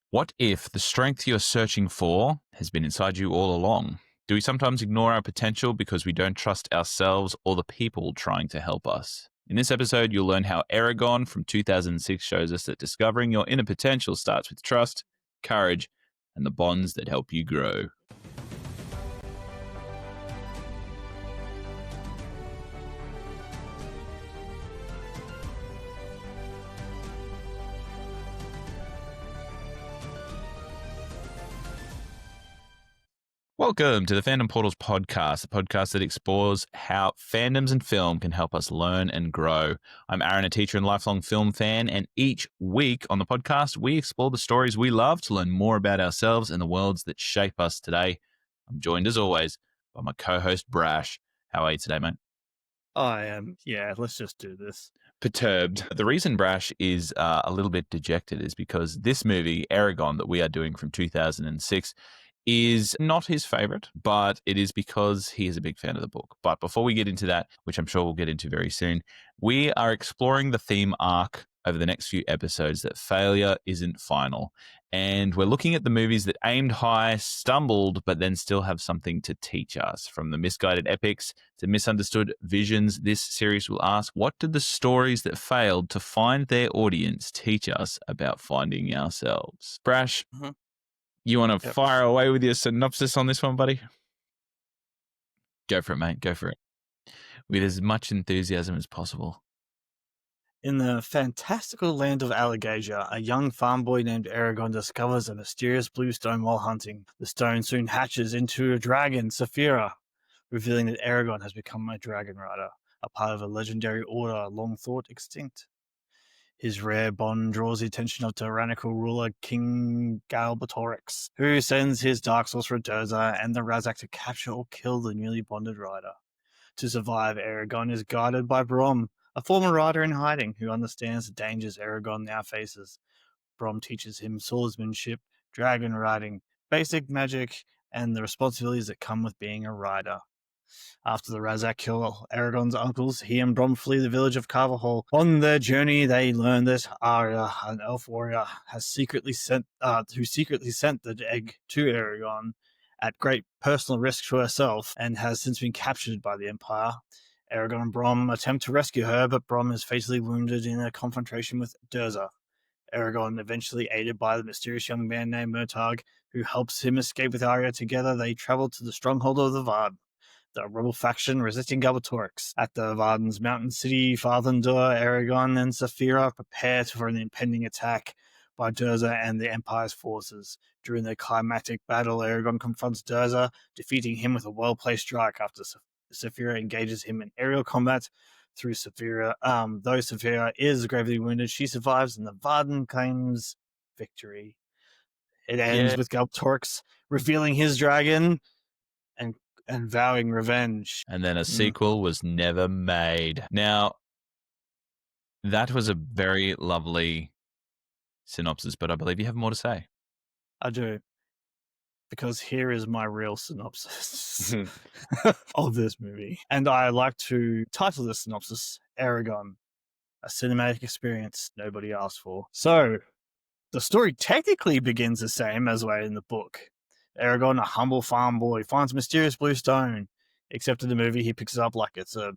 What if the strength you're searching for has been inside you all along? Do we sometimes ignore our potential because we don't trust ourselves or the people trying to help us? In this episode, you'll learn how Aragon from 2006 shows us that discovering your inner potential starts with trust, courage, and the bonds that help you grow. Welcome to the Fandom Portals podcast, a podcast that explores how fandoms and film can help us learn and grow. I'm Aaron, a teacher and lifelong film fan, and each week on the podcast, we explore the stories we love to learn more about ourselves and the worlds that shape us today. I'm joined, as always, by my co-host, Brash. How are you today, mate? I am. Yeah, let's just do this. Perturbed. The reason Brash is a little bit dejected is because this movie, Eragon, that we are doing from 2006, is not his favorite, but it is because he is a big fan of the book. But before we get into that, which I'm sure we'll get into very soon, we are exploring the theme arc over the next few episodes that failure isn't final. And we're looking at the movies that aimed high, stumbled, but then still have something to teach us. From the misguided epics to misunderstood visions, this series will ask, what did the stories that failed to find their audience teach us about finding ourselves? Brash, you want to fire away with your synopsis on this one, buddy? Go for it, mate. Go for it. With as much enthusiasm as possible. In the fantastical land of Alligator, a young farm boy named Aragon discovers a mysterious blue stone while hunting. The stone soon hatches into a dragon, Sephirah, revealing that Aragon has become a dragon rider, a part of a legendary order long thought extinct. His rare bond draws the attention of tyrannical ruler King Galbatorix, who sends his dark sorcerer Durza and the Razak to capture or kill the newly bonded rider. To survive, Aragon is guided by Brom, a former rider in hiding who understands the dangers Aragon now faces. Brom teaches him swordsmanship, dragon riding, basic magic, and the responsibilities that come with being a rider. After the Razak kill Aragon's uncles, he and Brom flee the village of Carvahall. On their journey, they learn that Arya, an elf warrior, who secretly sent the egg to Aragon at great personal risk to herself, and has since been captured by the Empire. Aragon and Brom attempt to rescue her, but Brom is fatally wounded in a confrontation with Durza. Aragon, eventually aided by the mysterious young man named Murtagh, who helps him escape with Arya. Together, they travel to the stronghold of the Vard, the rebel faction resisting Galbatorix. At the Varden's mountain city, Farthendur, Aragon, and Sephirah prepare for an impending attack by Durza and the Empire's forces. During the climactic battle, Aragon confronts Durza, defeating him with a well-placed strike after Sephirah engages him in aerial combat. Through Sephirah, though Sephirah is gravely wounded, she survives and the Varden claims victory. It ends with Galbatorix revealing his dragon and vowing revenge. And then a sequel was never made. Now, that was a very lovely synopsis, but I believe you have more to say. I do. Because here is my real synopsis of this movie. And I like to title this synopsis, Aragon, a cinematic experience nobody asked for. So, the story technically begins the same as way in the book. Aragon, a humble farm boy, finds a mysterious blue stone. Except in the movie, he picks it up like it's a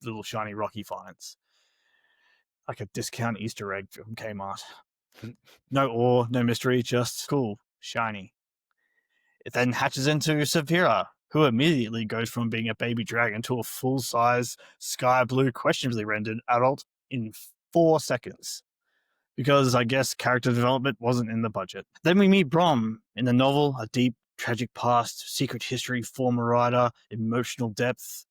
little shiny rock he finds. Like a discount Easter egg from Kmart. No awe, no mystery, just cool, shiny. It then hatches into Sephirah, who immediately goes from being a baby dragon to a full-size, sky blue, questionably rendered adult in 4 seconds. Because I guess character development wasn't in the budget. Then we meet Brom. In the novel, a deep, tragic past, secret history, former rider, emotional depth.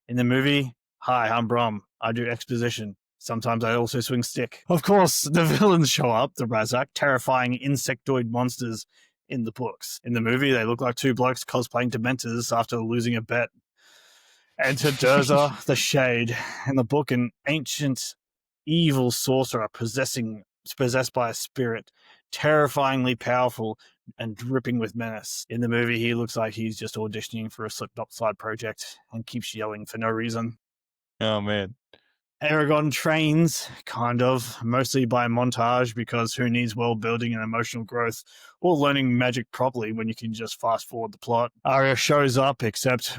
In the movie, hi, I'm Brom. I do exposition. Sometimes I also swing stick. Of course, the villains show up, the Razak, terrifying insectoid monsters in the books. In the movie, they look like 2 blokes cosplaying Dementors after losing a bet. Enter Durza, the Shade. In the book, an ancient evil sorcerer possessed by a spirit, terrifyingly powerful and dripping with menace. In the movie, he looks like he's just auditioning for a Slipknot side project and keeps yelling for no reason. Oh, man. Aragon trains, kind of, mostly by montage because who needs world building and emotional growth or learning magic properly when you can just fast forward the plot? Arya shows up, except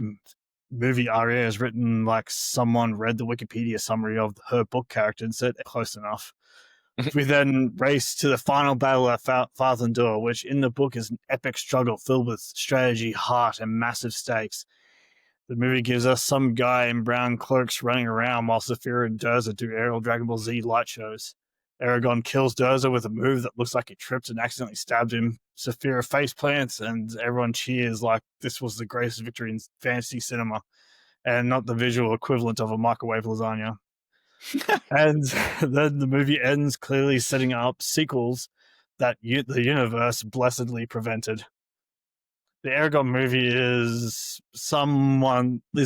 movie Arya is written like someone read the Wikipedia summary of her book character and said close enough. We then race to the final battle at Fathendur, which in the book is an epic struggle filled with strategy, heart, and massive stakes. The movie gives us some guy in brown cloaks running around while Sephirah and Durza do aerial Dragon Ball Z light shows. Aragon kills Durza with a move that looks like he tripped and accidentally stabbed him. Sephirah face plants and everyone cheers like this was the greatest victory in fantasy cinema and not the visual equivalent of a microwave lasagna. And then the movie ends clearly setting up sequels that the universe blessedly prevented. The Eragon movie is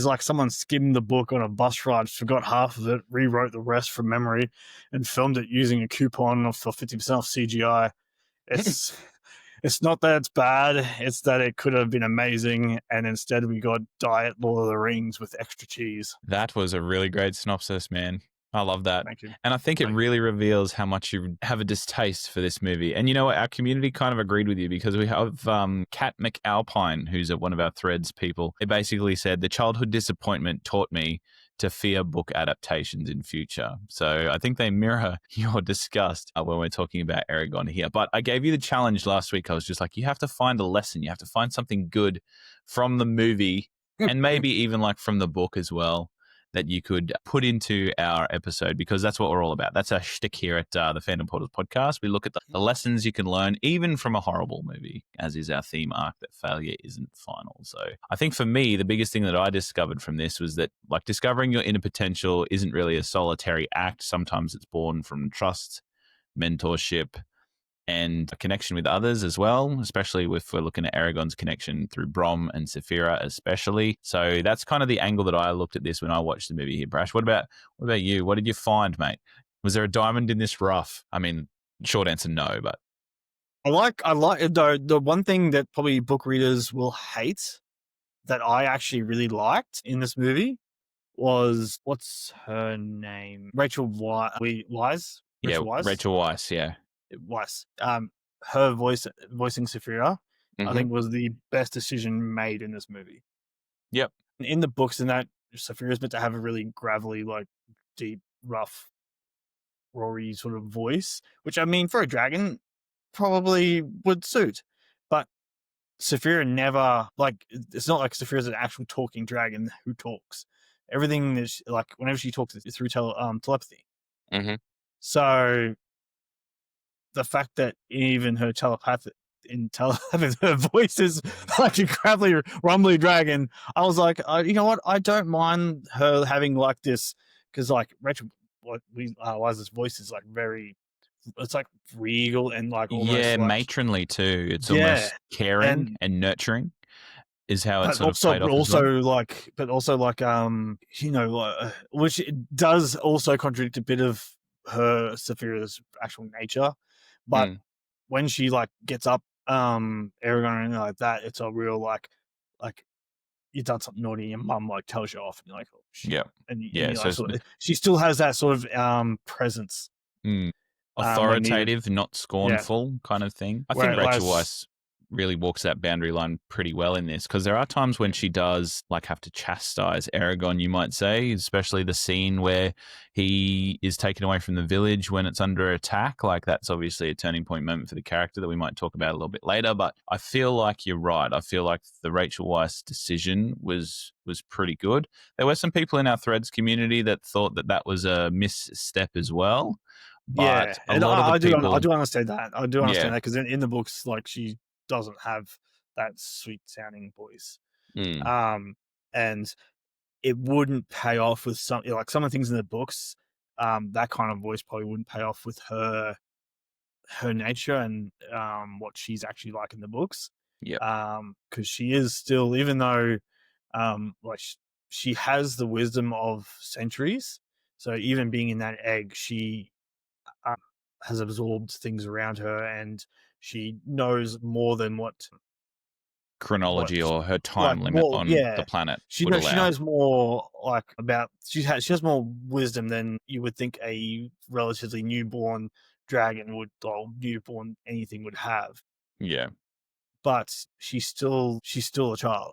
like someone skimmed the book on a bus ride, forgot half of it, rewrote the rest from memory, and filmed it using a coupon for 50% off CGI. It's it's not that it's bad, it's that it could have been amazing, and instead we got Diet Lord of the Rings with extra cheese. That was a really great synopsis, man. I love that. Thank you. And I think it Thank really reveals how much you have a distaste for this movie. And you know what? Our community kind of agreed with you because we have Kat McAlpine, who's one of our threads people. It basically said, the childhood disappointment taught me to fear book adaptations in future. So I think they mirror your disgust when we're talking about Aragon here. But I gave you the challenge last week. I was just like, you have to find a lesson. You have to find something good from the movie and maybe even like from the book as well that you could put into our episode, because that's what we're all about. That's our shtick here at the Fandom Portals podcast. We look at the lessons you can learn even from a horrible movie, as is our theme arc, that failure isn't final. So I think for me, the biggest thing that I discovered from this was that like discovering your inner potential isn't really a solitary act. Sometimes it's born from trust, mentorship, and a connection with others as well, especially if we're looking at Aragon's connection through Brom and Sephirah especially. So that's kind of the angle that I looked at this when I watched the movie here, Brash. What about you? What did you find, mate? Was there a diamond in this rough? I mean, short answer, no, but I like the one thing that probably book readers will hate that I actually really liked in this movie was what's her name? Rachel Wise. yeah, Rachel Wise. Rachel Weisz, yeah. Weisz. Her voicing Sephirah, I Mm-hmm. think was the best decision made in this movie. Yep. In the books, and that Sephirah is meant to have a really gravelly, like deep, rough, roary sort of voice, which I mean for a dragon probably would suit, but Sephirah never it's not like Sephirah is an actual talking dragon who talks. Everything is like whenever she talks it's through telepathy. Mm-hmm. So the fact that even her her voice is like a gravelly, rumbly dragon, I was like, you know what? I don't mind her having like this because like Rachel, Liza's voice is like very, it's like regal and like almost Yeah, like matronly too. It's yeah, almost caring and and nurturing is how it's but sort of also played off as well. which it does also contradict a bit of her Sephira's actual nature, but when she like gets up Aragon and like that, it's a real like you've done something naughty and your mum like tells you off and you're like, oh shit. Yeah. And Yeah. you So like she still has that sort of presence. When needed. authoritative, not Yeah. scornful kind of thing. I think Rachel Whereas Weisz really walks that boundary line pretty well in this, because there are times when she does like have to chastise Aragon, you might say, especially the scene where he is taken away from the village when it's under attack. Like that's obviously a turning point moment for the character that we might talk about a little bit later. But I feel like you're right. I feel like the Rachel Weisz decision was pretty good. There were some people in our Threads community that thought that that was a misstep as well. yeah, But a and lot of the I people, do understand that. I do yeah, understand that because in the books, like she doesn't have that sweet sounding voice. mm, And it wouldn't pay off with some of the things in the books. That kind of voice probably wouldn't pay off with her nature and what she's actually like in the books. yeah, Because she is still, even though like she has the wisdom of centuries. So even being in that egg, she um, has absorbed things around her, and she knows more than what what chronology or her like time limit more, on the yeah. planet She would knows she allow. knows more like about she has more wisdom than you would think a relatively newborn dragon would, or newborn anything would have. Yeah. But she's still a child.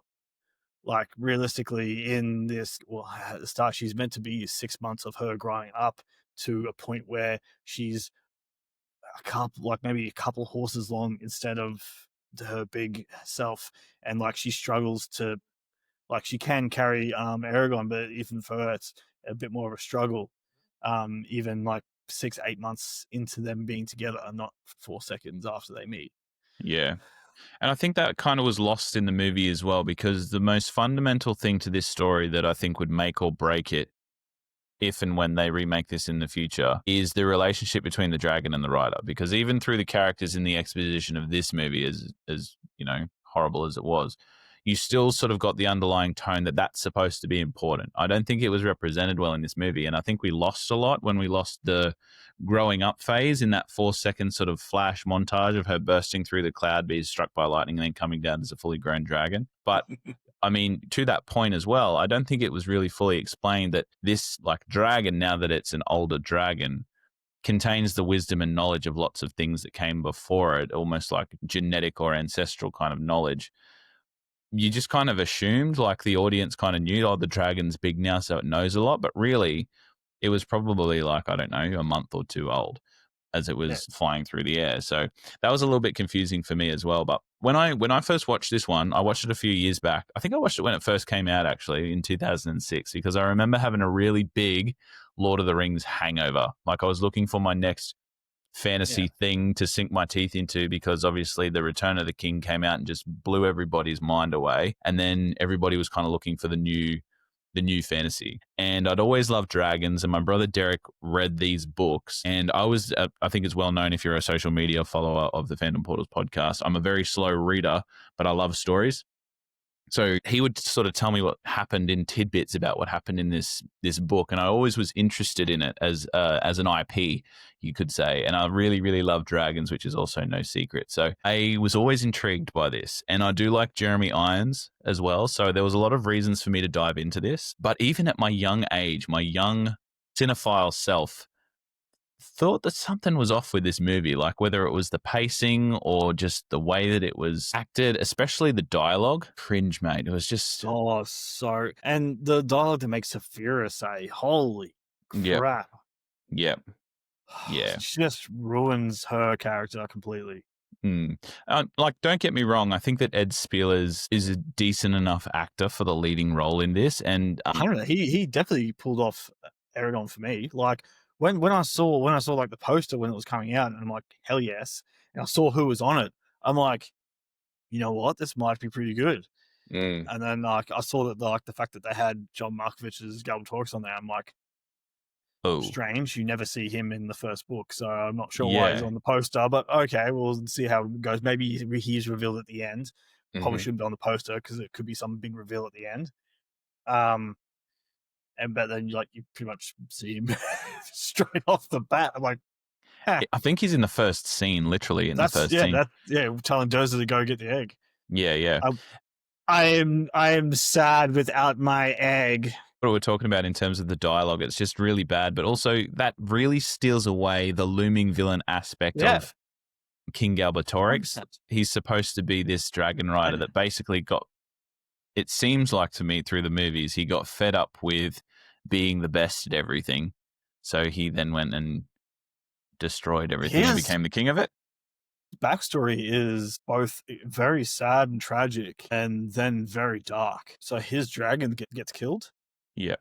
Like realistically, in this, well, at the start, she's meant to be 6 months of her growing up to a point where she's a couple, like maybe a couple horses long instead of her big self, and like she struggles to, like she can carry Aragon, but even for her, it's a bit more of a struggle. Even like 6, 8 months into them being together, and not 4 seconds after they meet. Yeah. And I think that kind of was lost in the movie as well, because the most fundamental thing to this story that I think would make or break it, if and when they remake this in the future, is the relationship between the dragon and the rider. Because even through the characters in the exposition of this movie, as you know, horrible as it was, you still sort of got the underlying tone that that's supposed to be important. I don't think it was represented well in this movie, and I think we lost a lot when we lost the growing up phase in that 4 second sort of flash montage of her bursting through the cloud, being struck by lightning, and then coming down as a fully grown dragon. But I mean, to that point as well, I don't think it was really fully explained that this like dragon, now that it's an older dragon, contains the wisdom and knowledge of lots of things that came before it, almost like genetic or ancestral kind of knowledge. You just kind of assumed, like the audience kind of knew, oh, the dragon's big now, so it knows a lot. But really, it was probably like, I don't know, a month or two old as it Yeah, was flying through the air. So that was a little bit confusing for me as well. But when I first watched this one, I watched it a few years back. I think I watched it when it first came out, actually, in 2006, because I remember having a really big Lord of the Rings hangover. Like I was looking for my next yeah. fantasy thing to sink my teeth into, because obviously the Return of the King came out and just blew everybody's mind away, and then everybody was kind of looking for the new fantasy. And I'd always loved dragons, and my brother Derek read these books. And I think it's well known, if you're a social media follower of the Fandom Portals podcast, I'm a very slow reader, but I love stories. So he would sort of tell me what happened in tidbits about what happened in this book, and I always was interested in it as an IP, you could say. And I really really love dragons, which is also no secret. So I was always intrigued by this, and I do like Jeremy Irons as well. So there was a lot of reasons for me to dive into this. But even at my young age, my young cinephile self thought that something was off with this movie, like whether it was the pacing or just the way that it was acted, especially the dialogue. Cringe, mate. It was just, Oh, so, and the dialogue that makes Sephirah say, "Holy yep, crap!" yep, yeah. She just ruins her character completely. Mm. Like, don't get me wrong. I think that Ed Speleers is a decent enough actor for the leading role in this, and I don't know. He definitely pulled off Aragon for me. Like when I saw like the poster when it was coming out, and I'm like, hell yes. And I saw who was on it. I'm like, you know what, this might be pretty good. mm. And then like I saw that like the fact that they had John Malkovich's Galbatorix on there, I'm like, Oh, strange. You never see him in the first book, so I'm not sure why he's yeah. on the poster. But okay, we'll see how it goes. Maybe he's revealed at the end. Probably Hmm. shouldn't be on the poster because it could be some big reveal at the end. Um, and but then like you pretty much see him straight off the bat. I'm like, huh, I think he's in the first scene, literally in the first scene. that's yeah, telling Dozer to go get the egg. Yeah, yeah. I, I am sad without my egg. What we're talking about in terms of the dialogue, it's just really bad, but also that really steals away the looming villain aspect Yeah, of King Galbatorix. 100%. He's supposed to be this dragon rider And that basically got, it seems like to me through the movies, he got fed up with being the best at everything. So he then went and destroyed everything and his became the king of it. backstory is both very sad and tragic, and then very dark. So his dragon gets killed. Yeah.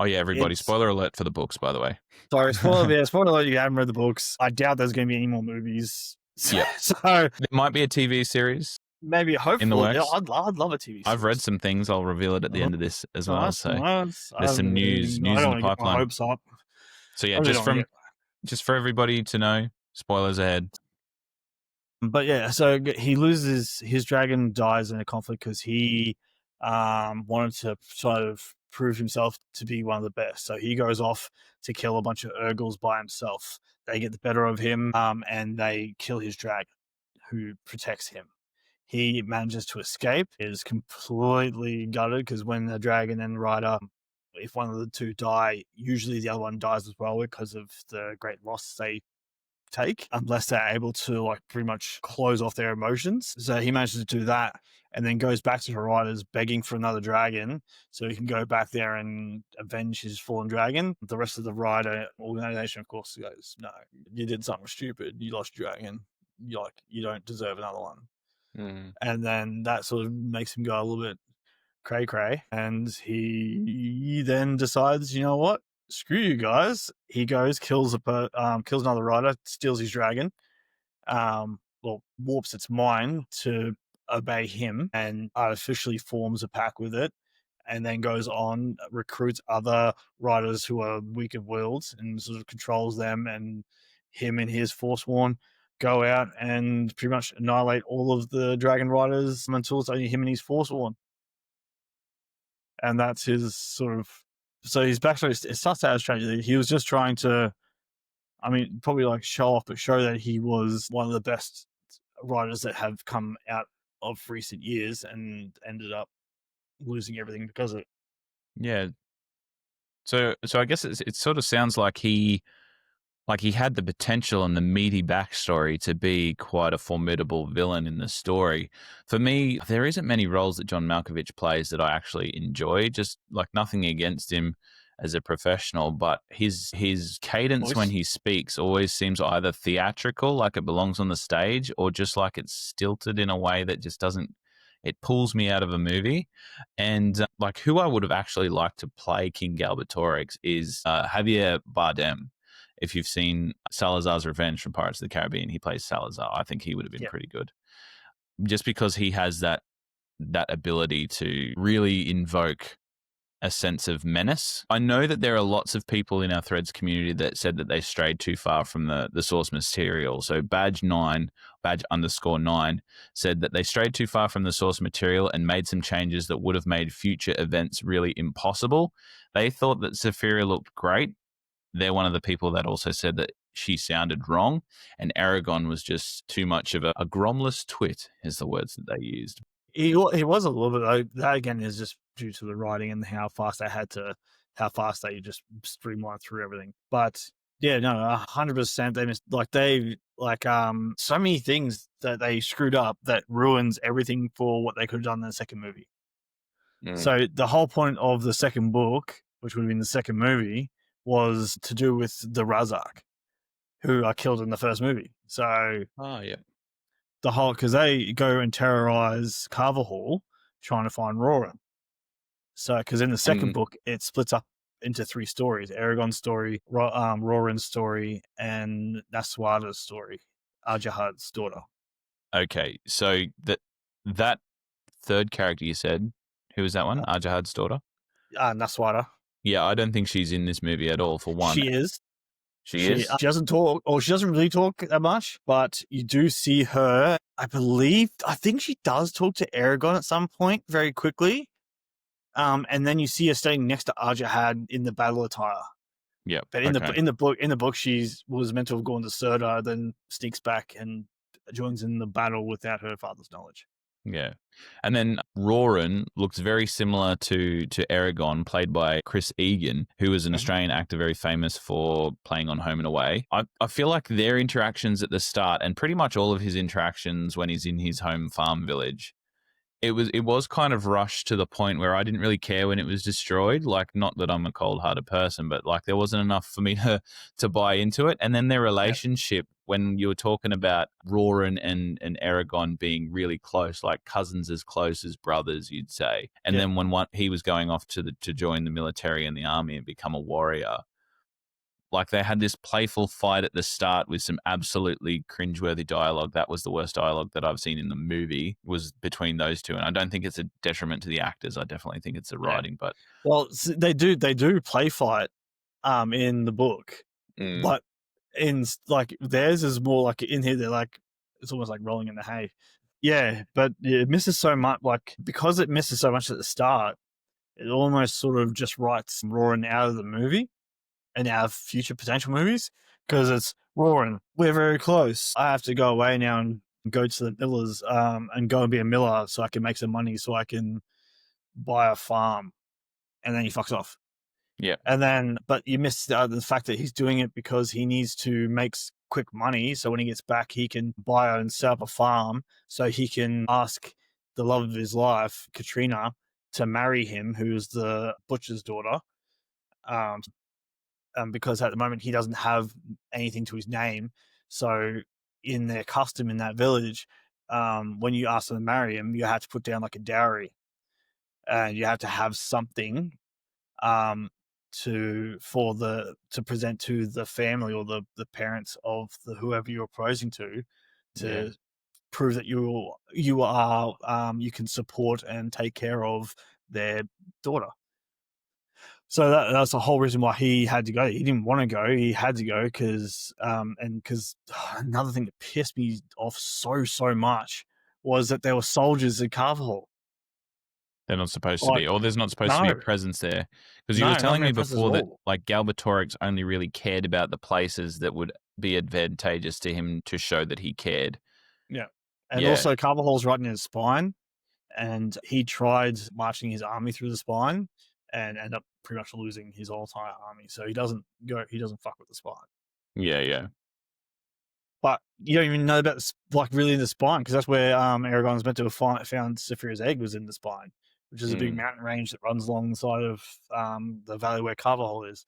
Oh, yeah, everybody. It's Spoiler alert for the books, by the way. sorry, spoiler. Yeah, spoiler alert. You haven't read the books. I doubt there's going to be any more movies. Yep. So There might be a TV series maybe, in the hopefully, yeah, works. I'd love a TV series. I've read some things. I'll reveal it at the end of this as well. Nice, So nice. there's some news I in don't the want to get my pipeline. hopes up. So yeah, I really don't want to get. just for everybody to know, spoilers ahead. But yeah, so he loses his dragon, dies in a conflict because he wanted to sort of prove himself to be one of the best. So he goes off to kill a bunch of Urgles by himself. They get the better of him, and they kill his dragon, who protects him. He manages to escape, is completely gutted because when the dragon and rider, if one of the two die, usually the other one dies as well because of the great loss they take, unless they're able to like pretty much close off their emotions. So he manages to do that and then goes back to the riders begging for another dragon so he can go back there and avenge his fallen dragon. The rest of the rider organization, of course, goes, no, you did something stupid. You lost your dragon. You don't deserve another one. Mm. And then that sort of makes him go a little bit cray cray. And he then decides, you know what? Screw you guys. He goes, kills another rider, steals his dragon, warps its mind to obey him and artificially forms a pack with it, and then goes on, recruits other riders who are weak of willed and sort of controls them, and him and his Forsworn go out and pretty much annihilate all of the dragon riders until it's only him and his Forsworn. And that's his sort of, so his backstory, it starts out as tragedy. He was just trying to, I mean, probably like show off, but show that he was one of the best writers that have come out of recent years, and ended up losing everything because of it. Yeah. So I guess it sort of sounds like he had the potential and the meaty backstory to be quite a formidable villain in the story. For me, there isn't many roles that John Malkovich plays that I actually enjoy. Just like nothing against him as a professional, but his cadence when he speaks always seems either theatrical, like it belongs on the stage, or just like it's stilted in a way that just doesn't. It pulls me out of a movie. And like who I would have actually liked to play King Galbatorix is Javier Bardem. If you've seen Salazar's Revenge from Pirates of the Caribbean, he plays Salazar. I think he would have been pretty good, just because he has that ability to really invoke a sense of menace. I know that there are lots of people in our Threads community that said that they strayed too far from the source material. So badge_9 said that they strayed too far from the source material and made some changes that would have made future events really impossible. They thought that Sephirah looked great. They're one of the people that also said that she sounded wrong, and Aragon was just too much of a gromless twit, is the words that they used. He was a little bit, like, that again is just due to the writing and how fast they just streamlined through everything. But yeah, no, 100%. They missed, so many things that they screwed up that ruins everything for what they could have done in the second movie. So the whole point of the second book, which would have been the second movie, was to do with the Razak, who are killed in the first movie. So the whole, because they go and terrorize Carver Hall trying to find Roran. So because in the second book it splits up into three stories: Aragon's story, Roran's story, and Naswada's story, Arjahad's daughter. Okay, so that third character you said, who was that one? Arjahad's daughter? Naswada. Yeah, I don't think she's in this movie at all, for one. She is. She is? She doesn't talk, or she doesn't really talk that much, but you do see her, I think she does talk to Aragon at some point very quickly. And then you see her standing next to Arjahad in the battle attire. Yeah. But in the book, she was meant to have gone to Serda, then sneaks back and joins in the battle without her father's knowledge. Yeah. And then Roran looks very similar to Eragon, played by Chris Egan, who is an Australian actor very famous for playing on Home and Away. I feel like their interactions at the start, and pretty much all of his interactions when he's in his home farm village, it was kind of rushed to the point where I didn't really care when it was destroyed. Like, not that I'm a cold-hearted person, but like there wasn't enough for me to buy into it. And then their relationship, when you were talking about Roran and Aragon being really close, like cousins as close as brothers, you'd say. And then when he was going off to join the military and the army and become a warrior, like they had this playful fight at the start with some absolutely cringeworthy dialogue. That was the worst dialogue that I've seen in the movie, was between those two. And I don't think it's a detriment to the actors. I definitely think it's the writing. But they do play fight in the book, but in like theirs is more like in here they're like, it's almost like rolling in the hay. Yeah, but it misses so much, like because it misses so much at the start, it almost sort of just writes Roran out of the movie and out of future potential movies, because it's Roran, we're very close. I have to go away now and go to the millers and go and be a miller so I can make some money so I can buy a farm. And then he fucks off. Yeah. And then, but you miss the fact that he's doing it because he needs to make quick money. So when he gets back, he can buy and set up a farm so he can ask the love of his life, Katrina, to marry him, who's the butcher's daughter. Because at the moment he doesn't have anything to his name. So in their custom in that village, when you ask them to marry him, you have to put down like a dowry, and you have to have something to present to the family or the parents of the whoever you're proposing to Yeah. prove that you can support and take care of their daughter. So that's the whole reason why he had to go. He didn't want to go. He had to go because another thing that pissed me off so much was that there were soldiers in Carvajal. They're not supposed to Like, be, or there's not supposed to be a no, presence there. Because you were no, not telling even me a presence at before that all. like Galbatorix only really cared about the places that would be advantageous to him to show that he cared. Yeah, and Yeah. also Carvajal's right in his spine, and he tried marching his army through the spine and ended up pretty much losing his whole entire army. So he doesn't go. He doesn't fuck with the spine. Yeah, yeah. But you don't even know about like really the spine, because that's where Aragon's meant to have found Sephirah's egg, was in the spine, which is a big mountain range that runs alongside of the valley where Carvajal is.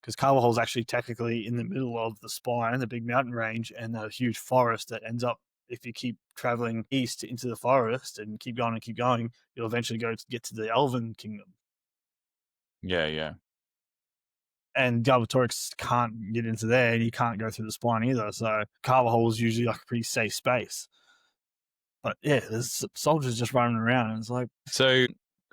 Because Carvajal is actually technically in the middle of the spine, the big mountain range, and a huge forest that ends up, if you keep traveling east into the forest and keep going, you'll eventually get to the Elven Kingdom. Yeah, yeah. And Galbatorix can't get into there, and he can't go through the spine either. So Carvajal is usually like a pretty safe space. But yeah, there's soldiers just running around, and it's like. So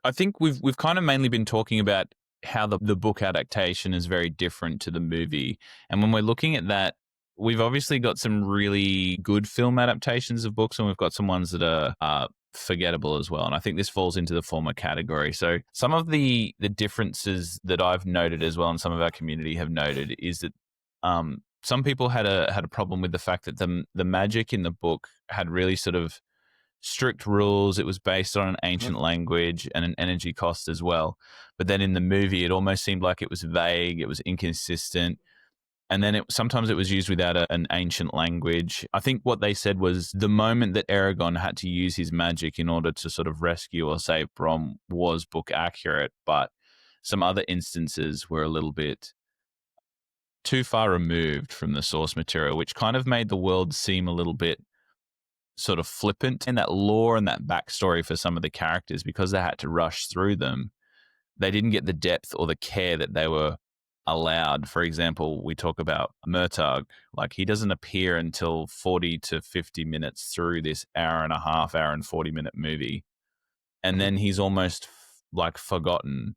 I think we've kind of mainly been talking about how the book adaptation is very different to the movie. And when we're looking at that, we've obviously got some really good film adaptations of books, and we've got some ones that are forgettable as well. And I think this falls into the former category. So some of the differences that I've noted as well, and some of our community have noted, is that some people had a problem with the fact that the magic in the book had really sort of strict rules. It was based on an ancient language and an energy cost as well. But then in the movie, it almost seemed like it was vague, it was inconsistent. And then sometimes it was used without an ancient language. I think what they said was the moment that Aragon had to use his magic in order to sort of rescue or save Brom was book accurate, but some other instances were a little bit too far removed from the source material, which kind of made the world seem a little bit sort of flippant. And that lore and that backstory for some of the characters, because they had to rush through them, they didn't get the depth or the care that they were allowed. For example, we talk about Murtagh, like he doesn't appear until 40 to 50 minutes through this hour and a half, hour and 40-minute movie. And then he's almost like forgotten.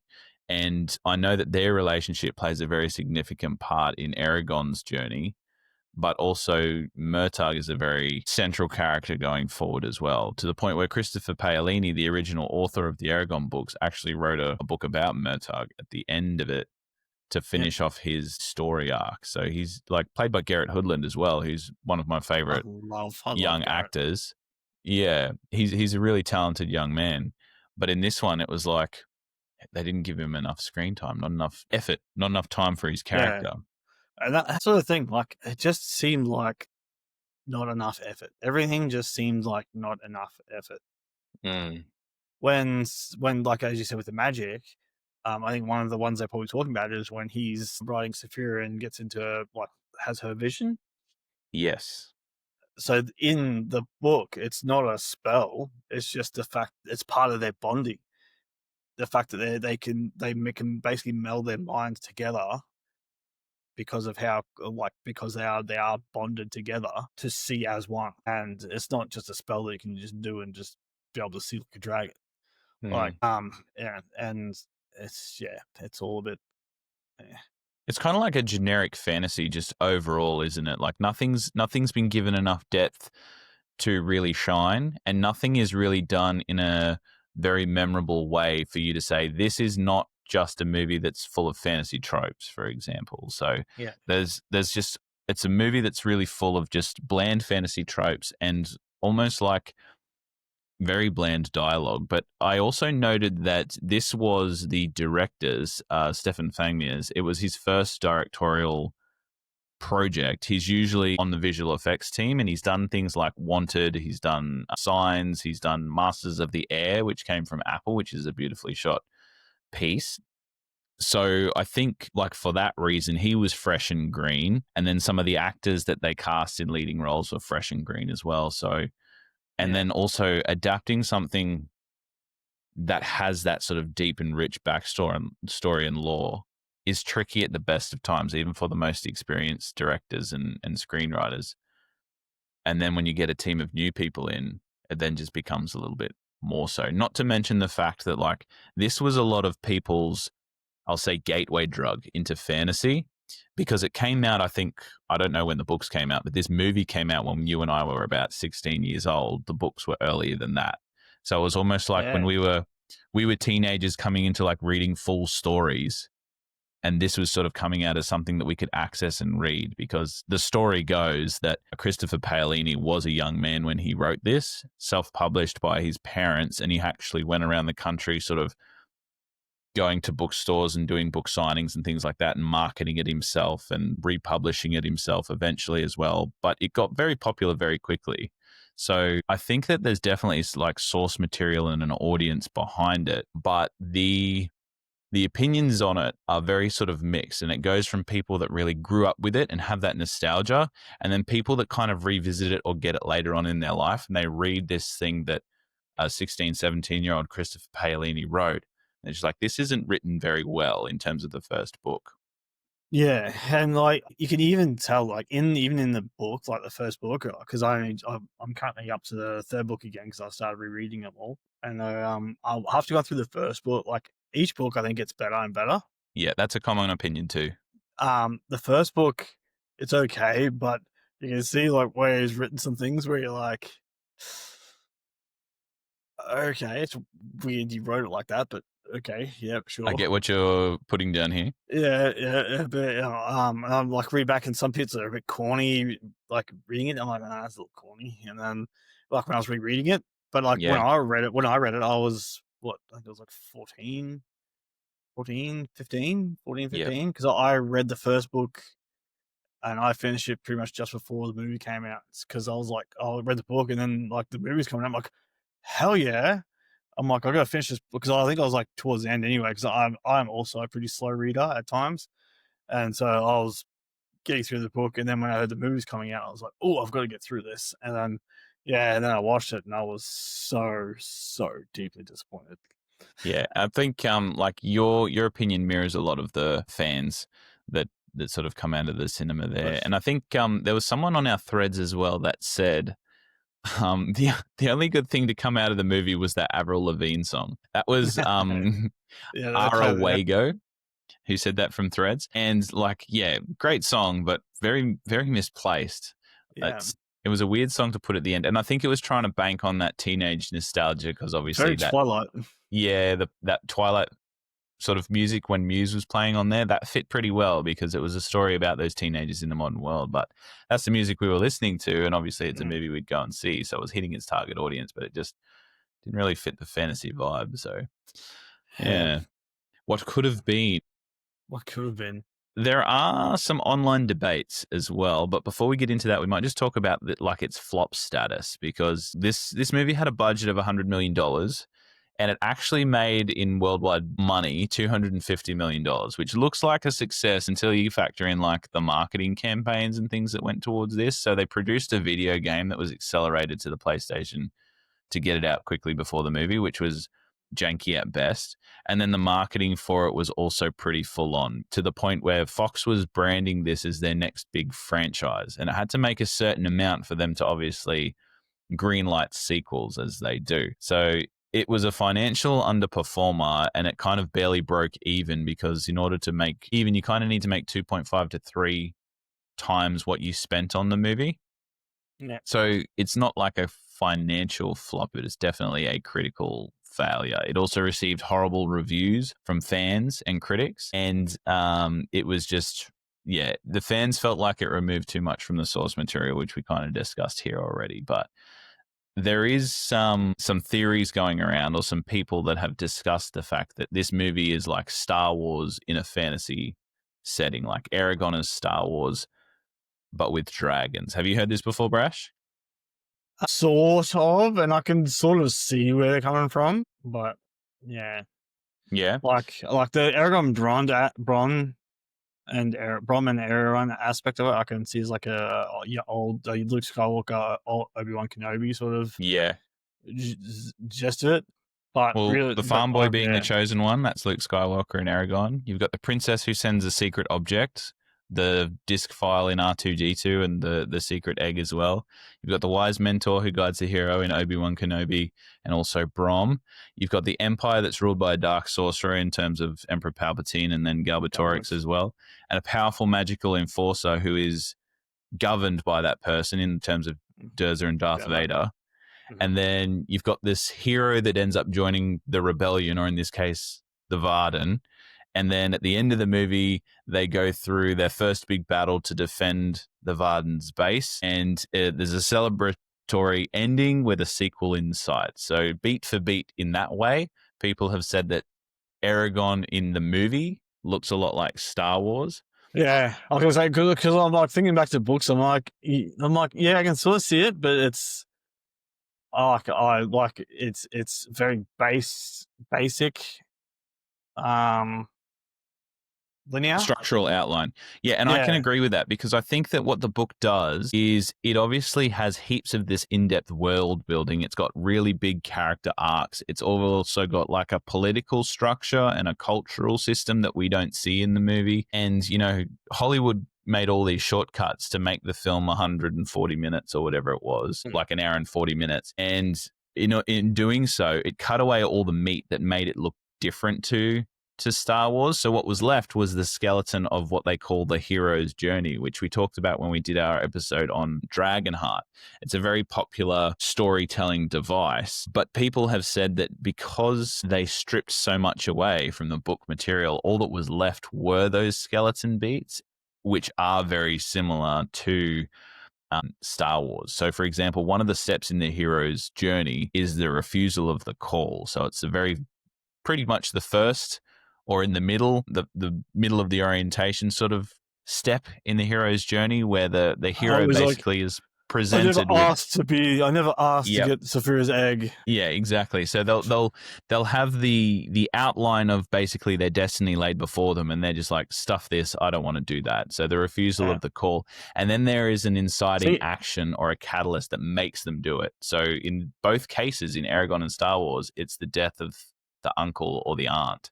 And I know that their relationship plays a very significant part in Eragon's journey, but also Murtagh is a very central character going forward as well, to the point where Christopher Paolini, the original author of the Aragon books, actually wrote a book about Murtagh at the end of it to finish off his story arc. So he's like played by Garrett Hoodland as well, who's one of my favorite young actors. Yeah, he's a really talented young man. But in this one, it was like they didn't give him enough screen time, not enough effort, not enough time for his character. Yeah. And that sort of thing, like, it just seemed like not enough effort. Everything just seemed like not enough effort. When, like, as you said, with the magic, I think one of the ones they're probably talking about is when he's riding Sephirah and gets into, like, has her vision. Yes. So in the book, it's not a spell. It's just the fact it's part of their bonding. The fact that they can basically meld their minds together because of how, like, because they are bonded together to see as one. And it's not just a spell that you can just do and just be able to see like a dragon. Like, yeah, and it's all a bit. Yeah. It's kind of like a generic fantasy, just overall, isn't it? Like nothing's been given enough depth to really shine, and nothing is really done in a very memorable way for you to say this is not just a movie that's full of fantasy tropes, for example. So Yeah. there's just, it's a movie that's really full of just bland fantasy tropes and almost like very bland dialogue. But I also noted that this was the director's, Stefan Fangmier's, it was his first directorial project. He's usually on the visual effects team, and he's done things like Wanted, he's done Signs, he's done Masters of the Air, which came from Apple, which is a beautifully shot piece. So I think, like, for that reason, he was fresh and green, and then some of the actors that they cast in leading roles were fresh and green as well. So, and Yeah. then also adapting something that has that sort of deep and rich backstory and story and lore is tricky at the best of times, even for the most experienced directors and screenwriters. And then when you get a team of new people in, it then just becomes a little bit more so. Not to mention the fact that, like, this was a lot of people's, I'll say, gateway drug into fantasy, because it came out, I think, I don't know when the books came out, but this movie came out when you and I were about 16 years old. The books were earlier than that. So it was almost like when Yeah. we were teenagers coming into like reading full stories, and this was sort of coming out as something that we could access and read, because the story goes that Christopher Paolini was a young man when he wrote this, self-published by his parents, and he actually went around the country sort of going to bookstores and doing book signings and things like that and marketing it himself and republishing it himself eventually as well. But it got very popular very quickly. So I think that there's definitely like source material and an audience behind it, but the opinions on it are very sort of mixed, and it goes from people that really grew up with it and have that nostalgia, and then people that kind of revisit it or get it later on in their life, and they read this thing that a 16, 17-year-old Christopher Paolini wrote. And it's just like, this isn't written very well in terms of the first book. Yeah, and like you can even tell, like even in the book, like the first book, because I'm currently up to the third book again because I started rereading them all, and I'll have to go through the first book. Like each book, I think gets better and better. Yeah, that's a common opinion too. The first book, it's okay, but you can see like where he's written some things where you're like, okay, it's weird you wrote it like that, but okay, yeah, sure. I get what you're putting down here. Yeah, but and I'm like read back, and some bits are a bit corny. Like reading it, I'm like, nah, it's a little corny. And then, like when I was rereading it, but like Yeah, when I read it, I was what I think it was like 14, 15, 14, yeah, 15, because I read the first book and I finished it pretty much just before the movie came out. Because I was like, oh, I read the book, and then like the movie's coming out. I'm like, hell yeah. I'm like, I gotta finish this because I think I was like towards the end anyway. Because I'm also a pretty slow reader at times, and so I was getting through the book, and then when I heard the movie's coming out, I was like, oh, I've got to get through this. And then and then I watched it, and I was so deeply disappointed. yeah. I think like your opinion mirrors a lot of the fans that sort of come out of the cinema there. And I think there was someone on our threads as well that said the only good thing to come out of the movie was that Avril Lavigne song. That was Yeah, that Ara kind of, Wago who said that from Threads. And like, yeah, great song, but very, very misplaced. yeah, It was a weird song to put at the end. And I think it was trying to bank on that teenage nostalgia, because obviously very Twilight. that Twilight sort of music when Muse was playing on there, that fit pretty well because it was a story about those teenagers in the modern world. But that's the music we were listening to, and obviously it's a movie we'd go and see, so it was hitting its target audience, but it just didn't really fit the fantasy vibe. So yeah, what could have been. What could have been? There are some online debates as well, but before we get into that, we might just talk about like its flop status, because this movie had a budget of $100 million, and it actually made in worldwide money $250 million, which looks like a success until you factor in like the marketing campaigns and things that went towards this. So they produced a video game that was accelerated to the PlayStation to get it out quickly before the movie, which was janky at best. And then the marketing for it was also pretty full on, to the point where Fox was branding this as their next big franchise. And it had to make a certain amount for them to obviously greenlight sequels, as they do. So it was a financial underperformer, and it kind of barely broke even, because in order to make even, you kind of need to make 2.5 to 3 times what you spent on the movie. Yeah, So it's not like a financial flop, but it's definitely a critical failure. It also received horrible reviews from fans and critics, and it was just, yeah, the fans felt like it removed too much from the source material, which we kind of discussed here already. But there is some theories going around, or some people that have discussed the fact that this movie is like Star Wars in a fantasy setting, like Aragon is Star Wars, but with dragons. Have you heard this before, Brash? Sort of, and I can sort of see where they're coming from, but yeah, Yeah. like the Eragon Bron and Brom and Aragon aspect of it, I can see as like a old Luke Skywalker, old Obi-Wan Kenobi sort of Yeah. gist of it. But Well, really, the but farm boy like, being the yeah, chosen one, that's Luke Skywalker and Aragon. You've got the princess who sends a secret object, the disc file in R2D2, and the secret egg as well. You've got the wise mentor who guides the hero in Obi-Wan Kenobi, and also Brom. You've got the empire that's ruled by a dark sorcerer in terms of Emperor Palpatine, and then Galbatorix as well, and a powerful magical enforcer who is governed by that person in terms of Durza and Darth yeah, Vader. And then you've got this hero that ends up joining the rebellion, or in this case, the Varden. And then at the end of the movie, they go through their first big battle to defend the Varden's base. And there's a celebratory ending with a sequel in sight. So, beat for beat in that way, people have said that Aragon in the movie looks a lot like Star Wars. yeah. I was gonna say because I'm like thinking back to books. I'm like, yeah, I can sort of see it, but I like it's very basic, um, linear. Structural outline. Yeah, and I can Yeah, agree with that, because I think that what the book does is it obviously has heaps of this in-depth world building. It's got really big character arcs. It's also got like a political structure and a cultural system that we don't see in the movie. And, you know, Hollywood made all these shortcuts to make the film 140 minutes or whatever it was, like an hour and 40 minutes. And, you know, in doing so, it cut away all the meat that made it look different to Star Wars. So what was left was the skeleton of what they call the hero's journey, which we talked about when we did our episode on Dragonheart. It's a very popular storytelling device, but people have said that because they stripped so much away from the book material, all that was left were those skeleton beats, which are very similar to Star Wars. So, for example, one of the steps in the hero's journey is the refusal of the call. So it's a very pretty much the first, or in the middle, the middle of the orientation sort of step in the hero's journey, where the I hero was like, basically is presented with. I never asked to Yep. get Sephirah's egg. Yeah, exactly. So they'll have the outline of basically their destiny laid before them, and they're just like, stuff this, I don't want to do that. So the refusal Yeah. of the call, and then there is an inciting See, action or a catalyst that makes them do it. So in both cases, in Aragon and Star Wars, it's the death of the uncle or the aunt.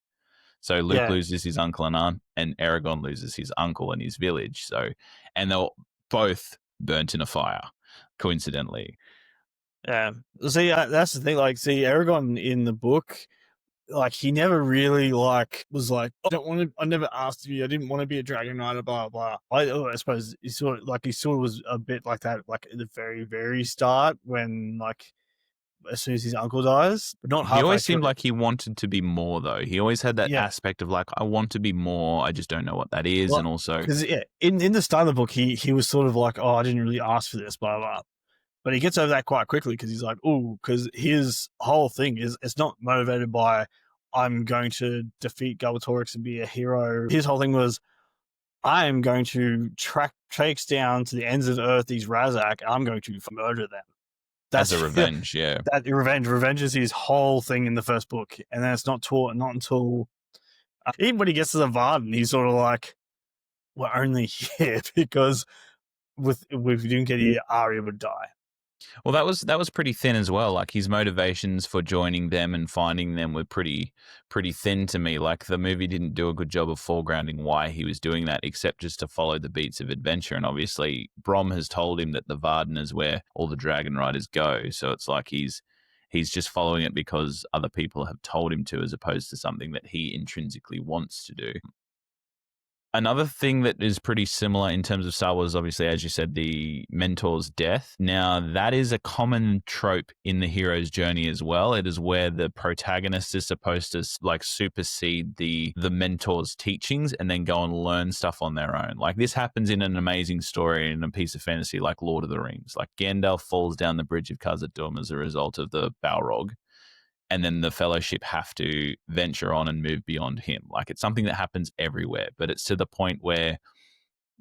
So Luke yeah, loses his uncle and aunt, and Aragon loses his uncle and his village. So, and they're both burnt in a fire, coincidentally. yeah. See, that's the thing. Like, see, Aragon in the book, like, he never really like was like, I don't want to. I never asked to be. I didn't want to be a dragon rider. Blah blah. I suppose he sort of was a bit like that, like at the very start when like as soon as his uncle dies, but not He halfway always seemed through. like he wanted to be more, though. He always had that Yeah. aspect of like, I want to be more. I just don't know what that is. Well, And also, because yeah, in the start of the book, he was sort of like, oh, I didn't really ask for this, blah blah. But he gets over that quite quickly because he's like, oh, because his whole thing is it's not motivated by I'm going to defeat Galbatorix and be a hero. His whole thing was I am going to trace down to the ends of the earth these Razak. I'm going to murder them. as That's a revenge, yeah. that revenge. Revenge is his whole thing in the first book, and then it's not taught not until even when he gets to the Varden, he's sort of like, we're only here because if we didn't get here, Arya would die. Well, that was pretty thin as well. Like his motivations for joining them and finding them were pretty thin to me. Like the movie didn't do a good job of foregrounding why he was doing that, except just to follow the beats of adventure. And obviously, Brom has told him that the Varden is where all the dragon riders go. So it's like he's just following it because other people have told him to, as opposed to something that he intrinsically wants to do. Another thing that is pretty similar in terms of Star Wars, obviously, as you said, the mentor's death. Now, that is a common trope in the hero's journey as well. It is where the protagonist is supposed to like supersede the mentor's teachings and then go and learn stuff on their own. Like this happens in an amazing story in a piece of fantasy like Lord of the Rings. Like Gandalf falls down the bridge of Khazad-dûm as a result of the Balrog, and then the fellowship have to venture on and move beyond him. Like it's something that happens everywhere, but it's to the point where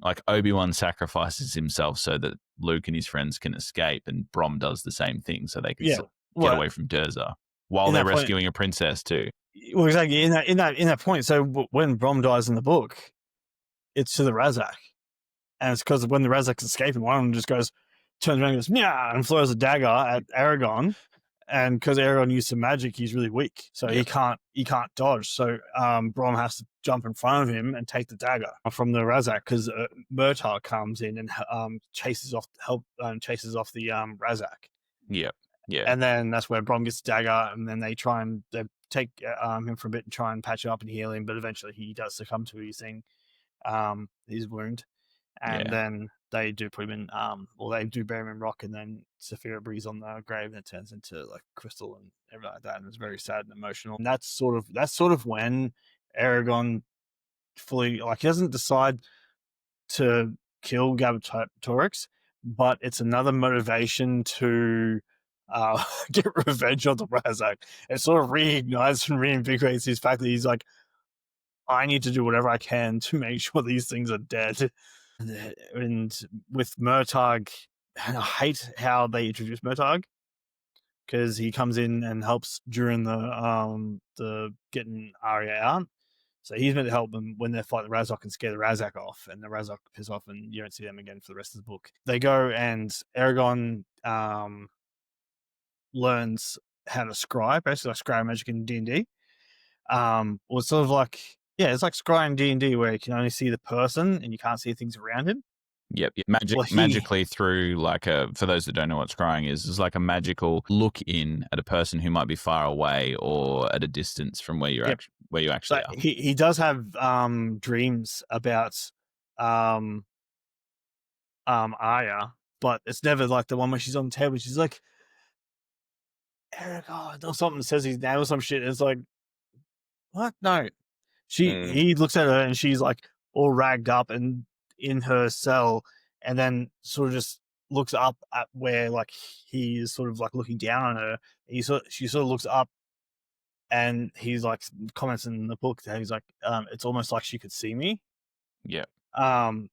like Obi-Wan sacrifices himself so that Luke and his friends can escape, and Brom does the same thing so they can Yeah. get Well, away from Durza while in they're that point, rescuing a princess too. well, exactly in that point. So when Brom dies in the book, it's to the Razak, and it's because when the Razak's escaping, one of them just turns around and goes, "Meow," and throws a dagger at Aragon. And because Aragon used some magic, he's really weak, so Yep. he can't dodge. So Brom has to jump in front of him and take the dagger from the Razak because Murtagh comes in and chases off the Razak, Yep. Yeah. and then that's where Brom gets the dagger, and then they take him for a bit and try and patch him up and heal him, but eventually he does succumb to his wound. And Yeah. then they do put him in, they do bury him in rock, and then Sephirah breathes on the grave, and it turns into like crystal and everything like that, and it's very sad and emotional. And that's sort of when Aragon fully, like, he doesn't decide to kill Gabatorix, but it's another motivation to get revenge on the Razak. It sort of reignites and reinvigorates his fact that he's like, I need to do whatever I can to make sure these things are dead. And with Murtagh, and I hate how they introduce Murtagh because he comes in and helps during the getting Arya out. So he's meant to help them when they fight the Razak and scare the Razak off, and the Razak piss off, and you don't see them again for the rest of the book. They go and Aragon learns how to scry, basically like scry magic in D&D. Well, it's sort of like, yeah, it's like scry in D&D where you can only see the person and you can't see things around him. Yep. Well, Magically through like for those that don't know what scrying is like a magical look in at a person who might be far away or at a distance from where Yep. where you actually But are. he does have dreams about Arya, but it's never like the one where she's on the table. She's like, Eragon or something, says his name or some shit. It's like, what? No. He looks at her and she's like all ragged up and in her cell, and then sort of just looks up at where like he is sort of like looking down on her. She sort of looks up, and he's like comments in the book that he's like, it's almost like she could see me. Yeah. And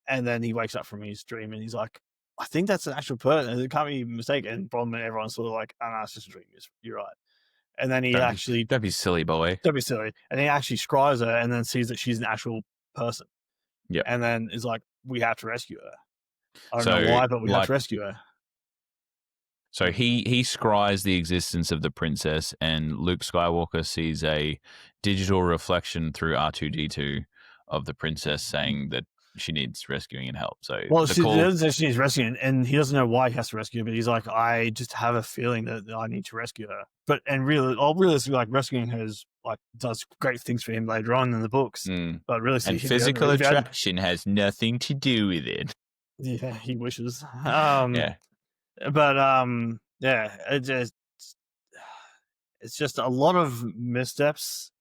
then he wakes up from his dream and he's like, I think that's an actual person. It can't be a mistake. And Brom and everyone's sort of like, oh, no, it's just a dream. You're right. And then he Don't be silly, boy. don't be silly. And he actually scries her and then sees that she's an actual person. Yeah. And then is like, we have to rescue her. I don't know why, but we have to rescue her. So he scries the existence of the princess, and Luke Skywalker sees a digital reflection through R2D2 of the princess saying that she needs rescuing and help. So she doesn't say she needs rescuing, and he doesn't know why he has to rescue her, but he's like, I just have a feeling that I need to rescue her. But realistically, like rescuing her is like does great things for him later on in the books. But really, and physical attraction has nothing to do with it. Yeah, he wishes. Yeah. But yeah, it's just a lot of missteps.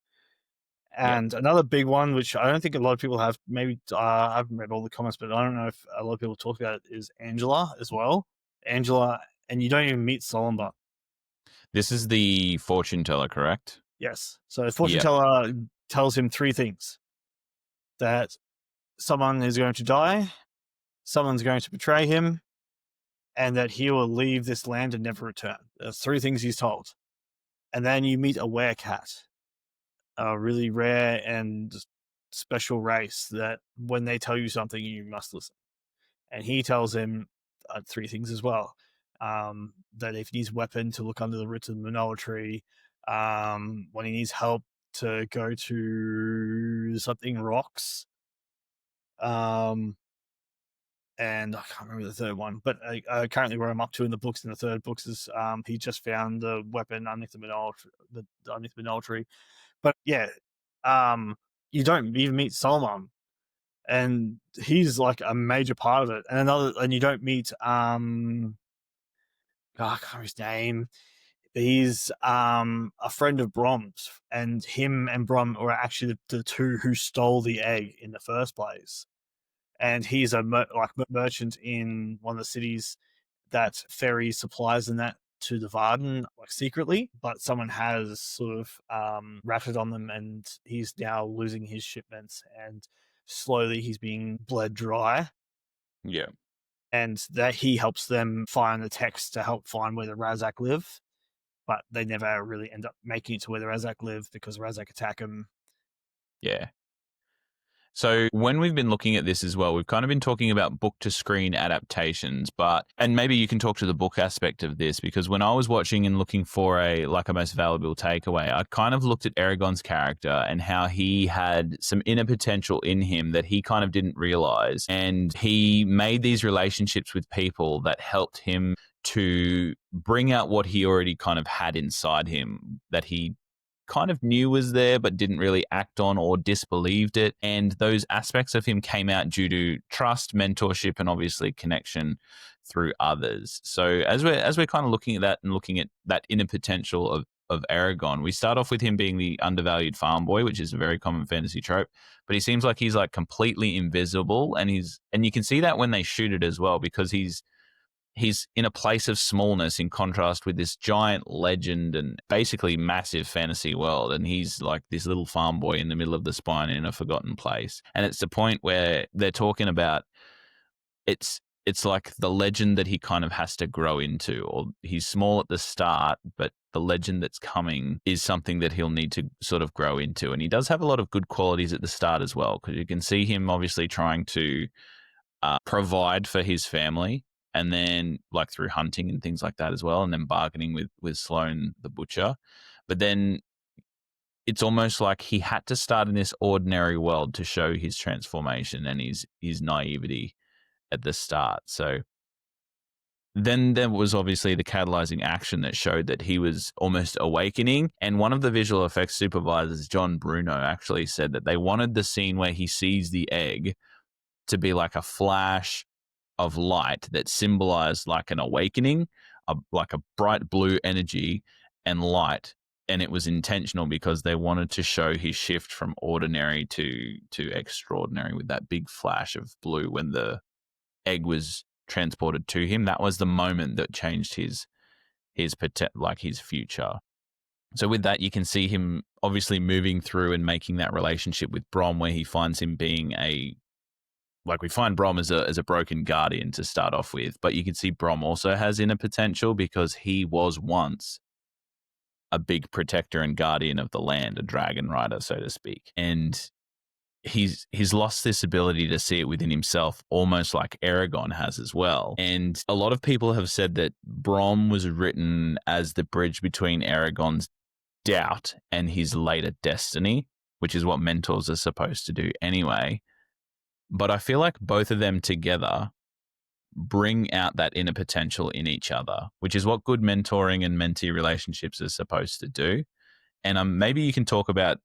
And another big one, which I don't think a lot of people have, maybe I haven't read all the comments, but I don't know if a lot of people talk about it, is Angela as well. Angela, and you don't even meet Solomon. This is the fortune teller, correct? Yes. So the fortune teller tells him three things: that someone is going to die, someone's going to betray him, and that he will leave this land and never return. There's three things he's told. And then you meet a werecat, a really rare and special race that when they tell you something, you must listen. And he tells him three things as well. That if he needs a weapon, to look under the roots of the Manoa tree. When he needs help, to go to something rocks. And I can't remember the third one, but currently where I'm up to in the books, in the third books, is he just found the weapon underneath the Manoa tree. But yeah, you don't even meet Solomon. and he's like a major part of it. And you don't meet I can't remember his name. He's a friend of Brom's, and him and Brom were actually the two who stole the egg in the first place. And he's a merchant in one of the cities that ferries supplies and that to the Varden, like secretly, but someone has sort of ratted on them, and he's now losing his shipments, and slowly he's being bled dry. Yeah. And that he helps them find the text to help find where the Razak live, but they never really end up making it to where the Razak live because Razak attack them. Yeah. So when we've been looking at this as well, we've kind of been talking about book to screen adaptations, and maybe you can talk to the book aspect of this, because when I was watching and looking for a most valuable takeaway, I kind of looked at Eragon's character and how he had some inner potential in him that he kind of didn't realize. And he made these relationships with people that helped him to bring out what he already kind of had inside him, that he kind of knew was there but didn't really act on or disbelieved it. And those aspects of him came out due to trust, mentorship, and obviously connection through others. So as we're kind of looking at that and looking at that inner potential of Aragon, we start off with him being the undervalued farm boy, which is a very common fantasy trope. But he seems like he's like completely invisible, and you can see that when they shoot it as well, because he's in a place of smallness in contrast with this giant legend and basically massive fantasy world. And he's like this little farm boy in the middle of the spine in a forgotten place. And it's the point where they're talking about it's like the legend that he kind of has to grow into, or he's small at the start, but the legend that's coming is something that he'll need to sort of grow into. And he does have a lot of good qualities at the start as well, because you can see him obviously trying to provide for his family, and then like through hunting and things like that as well, and then bargaining with Sloane the butcher. But then it's almost like he had to start in this ordinary world to show his transformation and his naivety at the start. So then there was obviously the catalyzing action that showed that he was almost awakening. And one of the visual effects supervisors, John Bruno, actually said that they wanted the scene where he sees the egg to be like a flash of light that symbolized like an awakening, like a bright blue energy and light. And it was intentional because they wanted to show his shift from ordinary to extraordinary with that big flash of blue when the egg was transported to him. That was the moment that changed his future. So with that, you can see him obviously moving through and making that relationship with Brom, where he finds him being we find Brom as a broken guardian to start off with, but you can see Brom also has inner potential because he was once a big protector and guardian of the land, a dragon rider, so to speak. And he's lost this ability to see it within himself, almost like Aragon has as well. And a lot of people have said that Brom was written as the bridge between Aragon's doubt and his later destiny, which is what mentors are supposed to do anyway. But I feel like both of them together bring out that inner potential in each other, which is what good mentoring and mentee relationships are supposed to do. And maybe you can talk about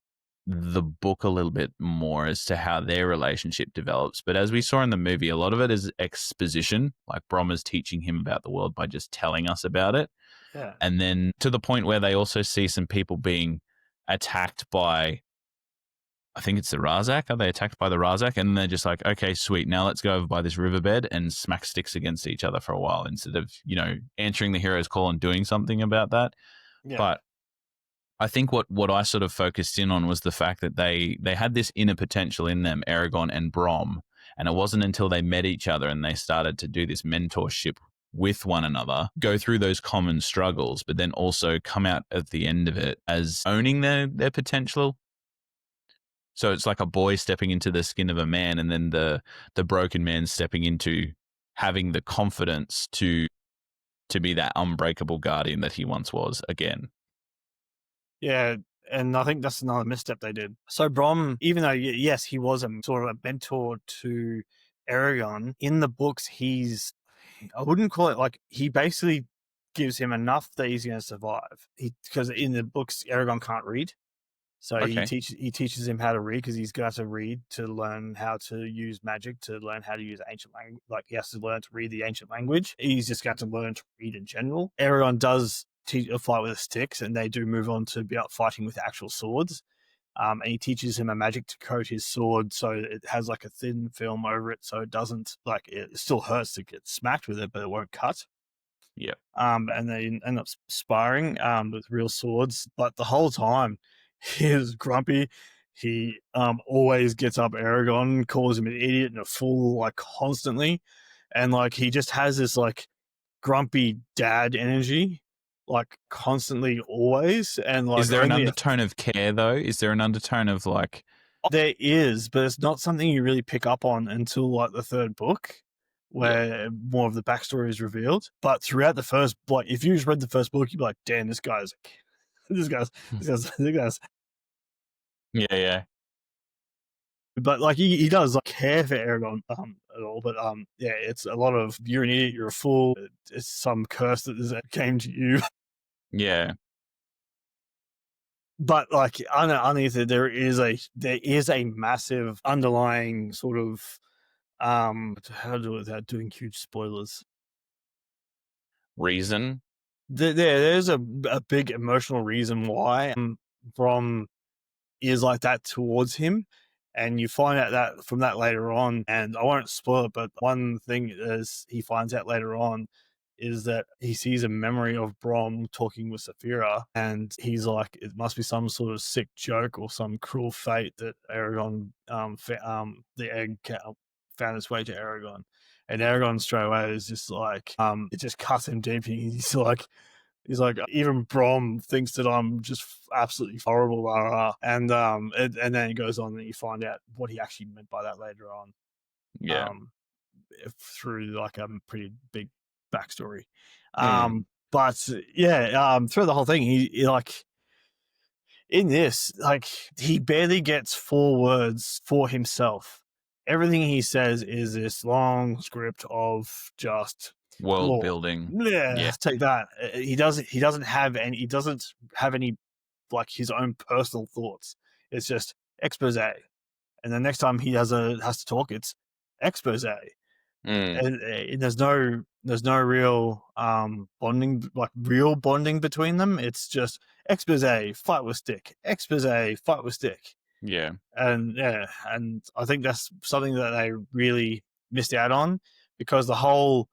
the book a little bit more as to how their relationship develops. But as we saw in the movie, a lot of it is exposition, like Brom is teaching him about the world by just telling us about it. Yeah. And then to the point where they also see some people being attacked by, I think it's the Razak. Are they attacked by the Razak? And they're just like, okay, sweet. Now let's go over by this riverbed and smack sticks against each other for a while instead of, answering the hero's call and doing something about that. Yeah. But I think what I sort of focused in on was the fact that they had this inner potential in them, Eragon and Brom. And it wasn't until they met each other and they started to do this mentorship with one another, go through those common struggles, but then also come out at the end of it as owning their potential. So it's like a boy stepping into the skin of a man, and then the broken man stepping into having the confidence to be that unbreakable guardian that he once was again. Yeah, and I think that's another misstep they did. So Brom, even though yes, he was a sort of a mentor to Aragon, in the books I wouldn't call it like he basically gives him enough that he's going to survive. Because in the books Aragon can't read, So Okay. he teaches him how to read because he's got to read to learn how to use magic, to learn how to use ancient language. Like he has to learn to read the ancient language. He's just got to learn to read in general. Aragon does teach a fight with sticks, and they do move on to be out fighting with actual swords. And he teaches him a magic to coat his sword so it has like a thin film over it, so it doesn't like it still hurts to get smacked with it, but it won't cut. Yep. And they end up sparring with real swords. But the whole time, he is grumpy. He always gets up Aragon, calls him an idiot and a fool, like constantly, and like he just has this like grumpy dad energy, like constantly, always, and Is like there an only undertone of care though? Is there an undertone of like, there is, but it's not something you really pick up on until like the third book, yeah, where more of the backstory is revealed. But throughout the first, like if you just read the first book, you'd be like, "Damn, this guy's, this guy's, this guy's." yeah, yeah, But like he does like care for Aragon at all. But yeah, it's a lot of you're an idiot, you're a fool. It's some curse that came to you. yeah. But like underneath it, there is a massive underlying sort of how to do it without doing huge spoilers. Reason. There's a big emotional reason why Brom is like that towards him, and you find out that from that later on. And I won't spoil it, but one thing is he finds out later on is that he sees a memory of Brom talking with Sephirah, and he's like, it must be some sort of sick joke or some cruel fate that Aragon, the egg found its way to Aragon. And Aragon straight away is just like, it just cuts him deep. He's like, even Brom thinks that I'm just absolutely horrible, blah, blah, blah. And then he goes on and you find out what he actually meant by that later on, Yeah. um, through like a pretty big backstory. Mm. But yeah, through the whole thing, he like in this, like he barely gets 4 words for himself. Everything he says is this long script of just World lore. building. Yeah, Yeah. take that. He doesn't have any. He doesn't have any like his own personal thoughts. It's just expose. And the next time he has to talk, it's expose. Mm. And there's no real bonding, like real bonding between them. It's just expose, fight with stick, expose, fight with stick. Yeah. And yeah, and I think that's something that they really missed out on, because the whole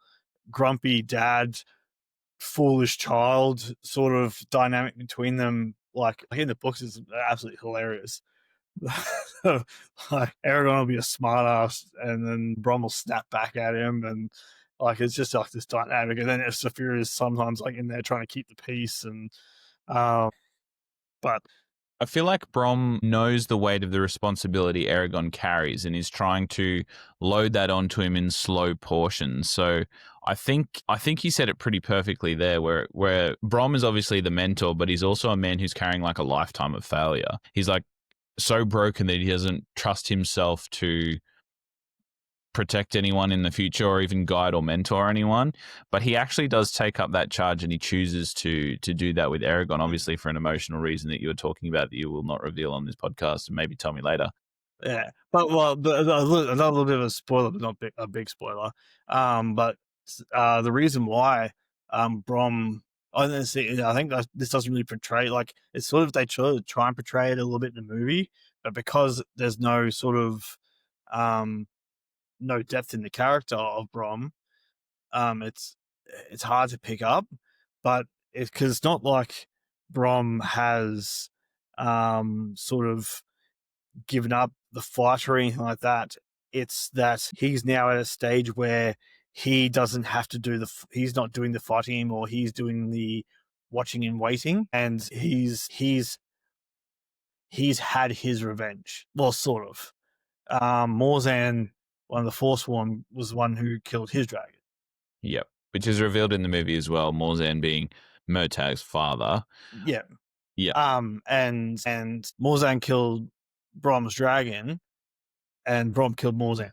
grumpy dad, foolish child sort of dynamic between them, like in the books, is absolutely hilarious. Like Aragon will be a smartass, and then Brom will snap back at him, and like it's just like this dynamic. And then Sephirah is sometimes like in there trying to keep the peace, and but I feel like Brom knows the weight of the responsibility Aragon carries and is trying to load that onto him in slow portions. So I think he said it pretty perfectly there, where Brom is obviously the mentor, but he's also a man who's carrying like a lifetime of failure. He's like so broken that he doesn't trust himself to protect anyone in the future or even guide or mentor anyone, but he actually does take up that charge and he chooses to do that with Aragon, obviously for an emotional reason that you were talking about that you will not reveal on this podcast and maybe tell me later. yeah, but well, another little bit of a spoiler, but not a big spoiler. But the reason why Brom, I think this doesn't really portray, like it's sort of, they try and portray it a little bit in the movie, but because there's no sort of no depth in the character of Brom, it's hard to pick up. But it's because it's not like Brom has sort of given up the fight or anything like that. It's that he's now at a stage where he doesn't have to do he's not doing the fighting anymore. He's doing the watching and waiting, and he's had his revenge. Well, sort of. Morzan, one of the Forsworn, was the one who killed his dragon. Yep. Which is revealed in the movie as well, Morzan being Murtag's father. Yeah. Yeah. And Morzan killed Brom's dragon, and Brom killed Morzan.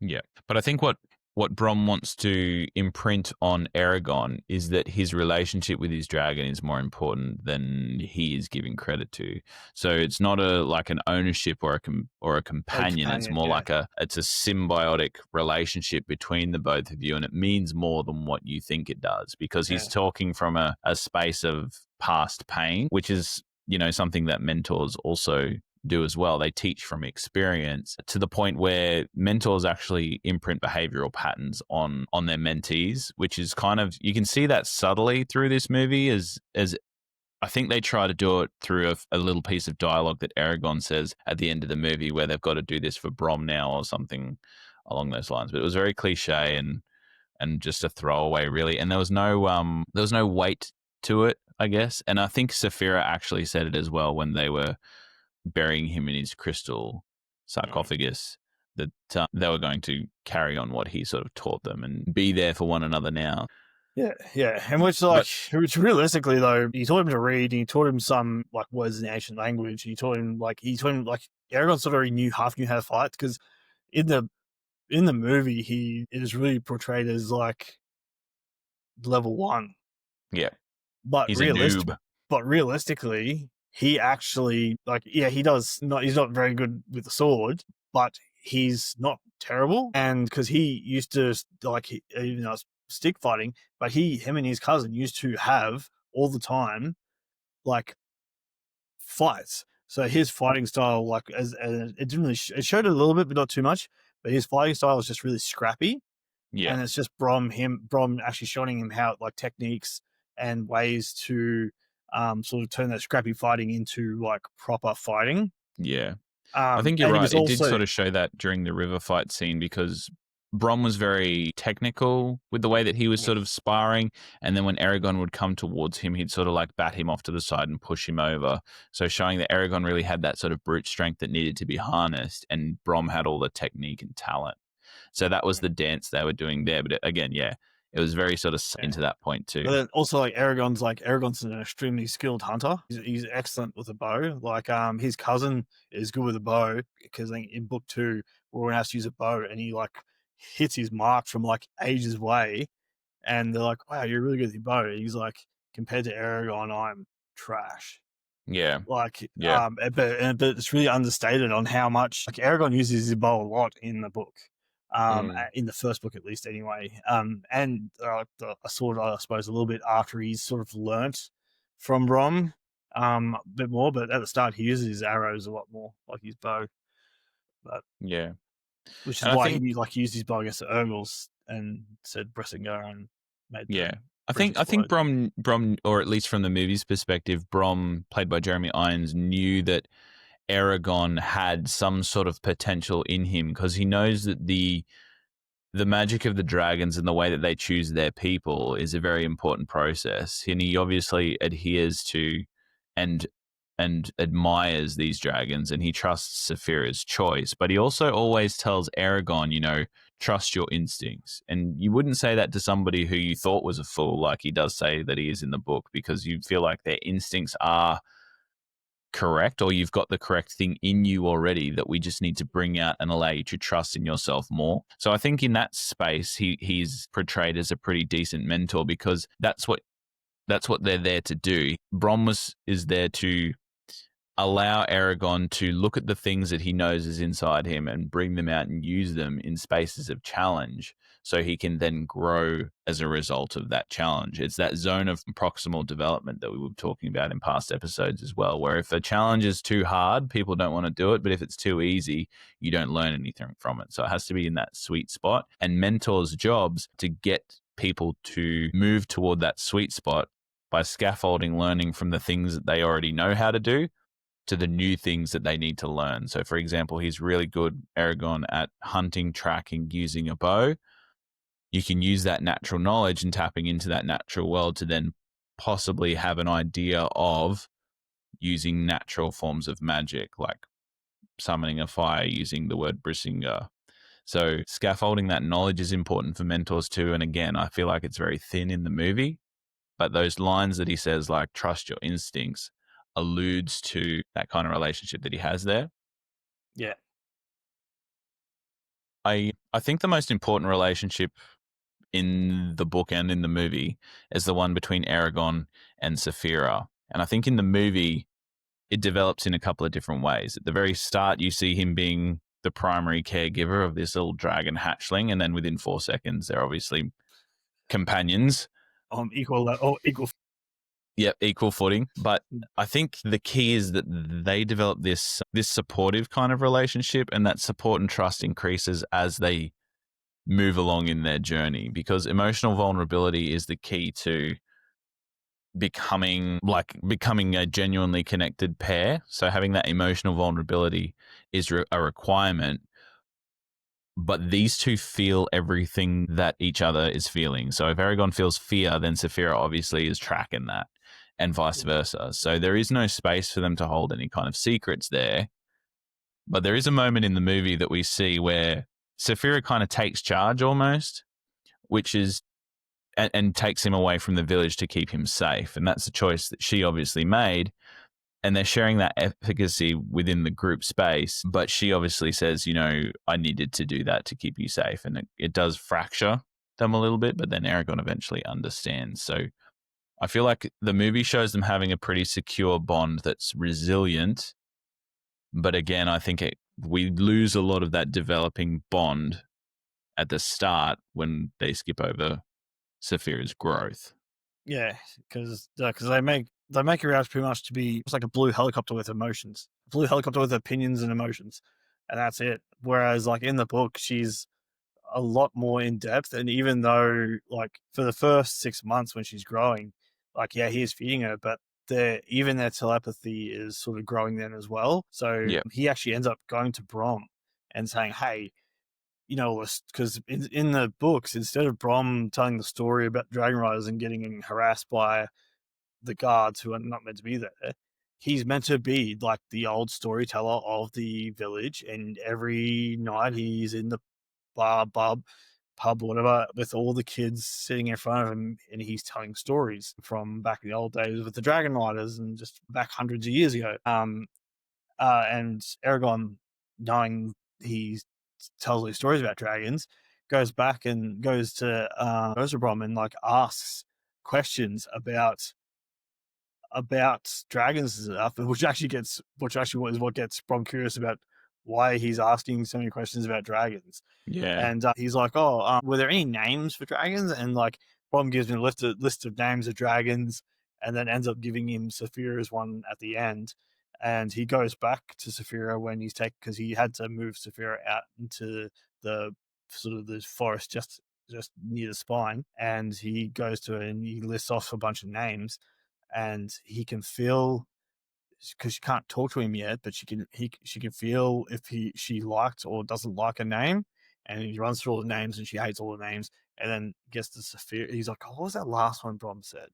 Yeah. But I think what what Brom wants to imprint on Aragon is that his relationship with his dragon is more important than he is giving credit to. So it's not a like an ownership or a Like companion. It's companion, more yeah, like it's a symbiotic relationship between the both of you, and it means more than what you think it does because he's yeah, talking from a space of past pain, which is something that mentors also do as well. They teach from experience to the point where mentors actually imprint behavioral patterns on their mentees, which is kind of, you can see that subtly through this movie as I think they try to do it through a little piece of dialogue that Aragon says at the end of the movie where they've got to do this for Brom now or something along those lines. But it was very cliche and just a throwaway really. And there was no weight to it, I guess. And I think Sephirah actually said it as well when they were burying him in his crystal mm. sarcophagus, that they were going to carry on what he sort of taught them and be there for one another now. Yeah, yeah, and But which realistically though, he taught him to read, and he taught him some like words in the ancient language. He taught him like Aragon sort of already knew how to fight because in the movie he is really portrayed as like level one, yeah, but he's a noob. realistically he actually like yeah he's not very good with the sword, but he's not terrible, and because he used to stick fighting, but him and his cousin used to have all the time like fights. So his fighting style, like as it didn't really it showed it a little bit, but not too much. But his fighting style was just really scrappy, Yeah, and it's just Brom actually showing him how like techniques and ways to sort of turn that scrappy fighting into like proper fighting. yeah. I think you're And he right. was It did also sort of show that during the river fight scene because Brom was very technical with the way that he was yeah, sort of sparring. And then when Aragon would come towards him, he'd sort of like bat him off to the side and push him over. So showing that Aragon really had that sort of brute strength that needed to be harnessed. And Brom had all the technique and talent. So that was the dance they were doing there. But again, yeah, it was very sort of yeah. into that point too. But then also Aragon's an extremely skilled hunter. He's excellent with a bow. Like his cousin is good with a bow because in book two, Rowan has to use a bow and he like hits his mark from like ages away, and they're like, "Wow, you're really good with your bow." And he's like, "Compared to Aragon, I'm trash." Yeah. Like, Yeah. but it's really understated on how much like Aragon uses his bow a lot in the book, Mm. in the first book at least, anyway. And I sort of, I suppose, a little bit after he's sort of learnt from Brom, a bit more. But at the start, he uses his arrows a lot more, like his bow. But Yeah. which is And I why think, he used his bow against the Urgles and said Brissingar and made the yeah. I bridge think I think explode. Brom, or at least from the movie's perspective, Brom, played by Jeremy Irons, knew that Aragon had some sort of potential in him because he knows that the magic of the dragons and the way that they choose their people is a very important process. And he obviously adheres to and admires these dragons and he trusts Sephirah's choice. But he also always tells Aragon, trust your instincts. And you wouldn't say that to somebody who you thought was a fool, like he does say that he is in the book, because you feel like their instincts are correct, or you've got the correct thing in you already that we just need to bring out and allow you to trust in yourself more. So I think in that space he's portrayed as a pretty decent mentor because that's what they're there to do. Is there to allow Aragon to look at the things that he knows is inside him and bring them out and use them in spaces of challenge so he can then grow as a result of that challenge. It's that zone of proximal development that we were talking about in past episodes as well, where if a challenge is too hard, people don't want to do it, but if it's too easy, you don't learn anything from it. So it has to be in that sweet spot, and mentors' jobs to get people to move toward that sweet spot by scaffolding learning from the things that they already know how to do to the new things that they need to learn. So, for example, he's really good, Aragon, at hunting, tracking, using a bow. You can use that natural knowledge and tapping into that natural world to then possibly have an idea of using natural forms of magic, like summoning a fire using the word Brisinga. So, scaffolding that knowledge is important for mentors too. And again, I feel like it's very thin in the movie, but those lines that he says, like, trust your instincts, alludes to that kind of relationship that he has there. Yeah. I think the most important relationship in the book and in the movie is the one between Aragon and Sephirah. And I think in the movie, it develops in a couple of different ways. At the very start, you see him being the primary caregiver of this little dragon hatchling, and then within 4 seconds, they're obviously companions. Equal. Yep, equal footing. But I think the key is that they develop this supportive kind of relationship, and that support and trust increases as they move along in their journey, because emotional vulnerability is the key to becoming a genuinely connected pair. So having that emotional vulnerability is a requirement, but these two feel everything that each other is feeling. So if Aragon feels fear, then Sephirah obviously is tracking that, and vice versa. So there is no space for them to hold any kind of secrets there. But there is a moment in the movie that we see where Sephirah kind of takes charge almost, which is and takes him away from the village to keep him safe. And that's a choice that she obviously made. And they're sharing that efficacy within the group space. But she obviously says, I needed to do that to keep you safe. And it does fracture them a little bit, but then Aragon eventually understands. So I feel like the movie shows them having a pretty secure bond that's resilient. But again, I think we lose a lot of that developing bond at the start when they skip over Sephirah's growth. Yeah, because they make her out pretty much to be it's like a blue helicopter with emotions, blue helicopter with opinions and emotions, and that's it. Whereas like in the book, she's a lot more in depth, and even though like for the first 6 months when she's growing, like yeah, he is feeding her, but even their telepathy is sort of growing then as well. So Yeah. he actually ends up going to Brom and saying, "Hey, because in the books, instead of Brom telling the story about dragon riders and getting harassed by the guards who are not meant to be there, he's meant to be like the old storyteller of the village. And every night he's in the pub, whatever, with all the kids sitting in front of him, and he's telling stories from back in the old days with the dragon riders and just back hundreds of years ago. And Aragon, knowing he tells these stories about dragons, goes back and goes to Brom and like asks questions about dragons and stuff, which actually is what gets Brom curious about why he's asking so many questions about dragons. Yeah. And he's like, "Oh, were there any names for dragons?" And like, Brom gives him a list of names of dragons, and then ends up giving him Sephirah's one at the end. And he goes back to Sephirah when he's taken because he had to move Sephirah out into the sort of the forest just near the spine. And he goes to it and he lists off a bunch of names, and he can feel because she can't talk to him yet, but she can feel if she liked or doesn't like a name, and he runs through all the names and she hates all the names, and then gets to Sephirah. He's like, "Oh, what was that last one Brom said?"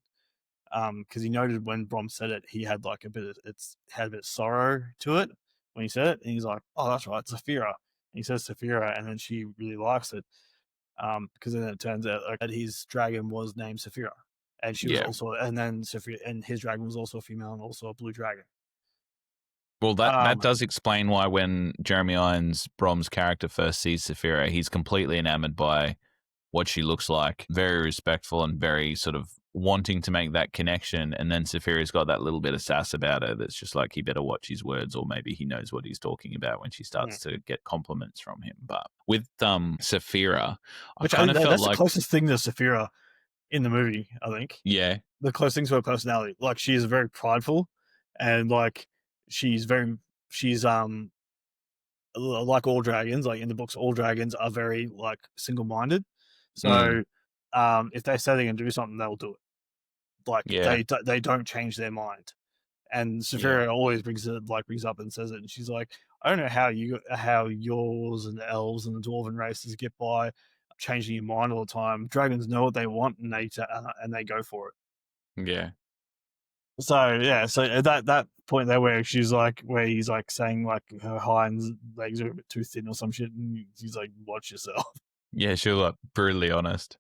Because he noted when Brom said it, he had like had a bit of sorrow to it when he said it, and he's like, "Oh, that's right, Sephirah." And he says Sephirah, and then she really likes it. Because then it turns out that his dragon was named Sephirah, and she was Yeah. also, and then Sephirah, and his dragon was also a female and also a blue dragon. Well, that Um, does explain why when Jeremy Irons, Brom's character, first sees Sephirah, he's completely enamored by what she looks like, very respectful and very sort of wanting to make that connection. And then Sephirah's got that little bit of sass about her that's just like he better watch his words, or maybe he knows what he's talking about when she starts to get compliments from him. But with Sephirah, I which I kind think of felt that's the like, closest thing to Sephirah in the movie. I think yeah, the closest thing to her personality. Like she is very prideful, and like she's like all dragons. Like in the books, all dragons are very like single minded. mm, So if they say they're gonna do something, they'll do it. Like yeah, they don't change their mind. And yeah. Sephirah always brings up and says it, and she's like, "I don't know how yours and the elves and the dwarven races get by changing your mind all the time. Dragons know what they want, and they go for it." Yeah. So yeah, so that point there where he's like saying like her hind legs are a bit too thin or some shit, and he's like, "Watch yourself." Yeah, she'll look brutally honest.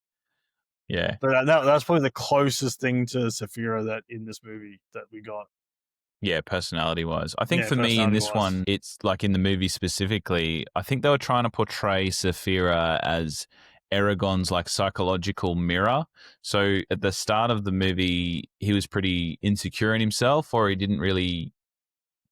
Yeah. But that's probably the closest thing to Sephirah that in this movie that we got. Yeah, personality wise. I think Yeah, for me in personality this wise. one, it's like in the movie specifically, I think they were trying to portray Sephirah as Eragon's like psychological mirror. So at the start of the movie, he was pretty insecure in himself, or he didn't really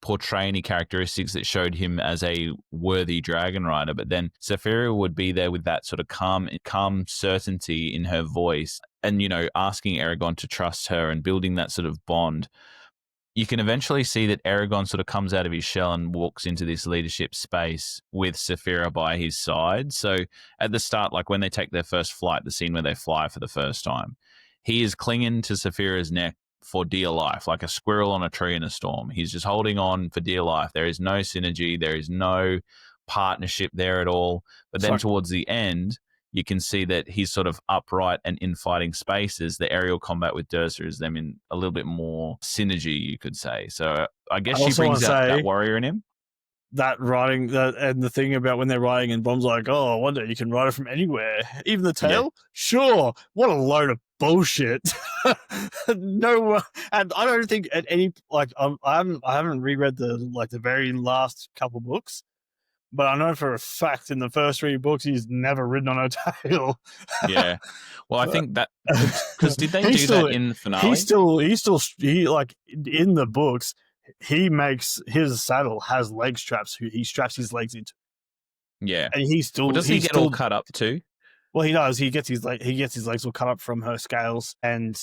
portray any characteristics that showed him as a worthy dragon rider. But then Sephirah would be there with that sort of calm certainty in her voice, and asking Aragon to trust her and building that sort of bond. You can eventually see that Aragon sort of comes out of his shell and walks into this leadership space with Sephirah by his side. So at the start, like when they take their first flight, the scene where they fly for the first time, he is clinging to Sephirah's neck for dear life, like a squirrel on a tree in a storm. He's just holding on for dear life. There is no synergy. There is no partnership there at all. But It's then like, towards the end, you can see that he's sort of upright and in fighting spaces. The aerial combat with Dursa is them in a little bit more synergy, you could say. So I guess I she also want brings to out that say warrior in him. that riding that and the thing about when they're riding and Brom's like, oh, I wonder you can ride it from anywhere, even the Yeah, tail. Sure, what a load of bullshit. No, and I don't think at any like I haven't reread the very last couple books, but I know for a fact in the first three books he's never ridden on a tail. yeah. Well, I think that because did they he's do that still in the he's finale? still he's still he like in the books he makes his saddle has leg straps. He straps his legs into, Yeah. and Well, doesn't he he's get all still cut up too? well, he does. He gets his legs all cut up from her scales, and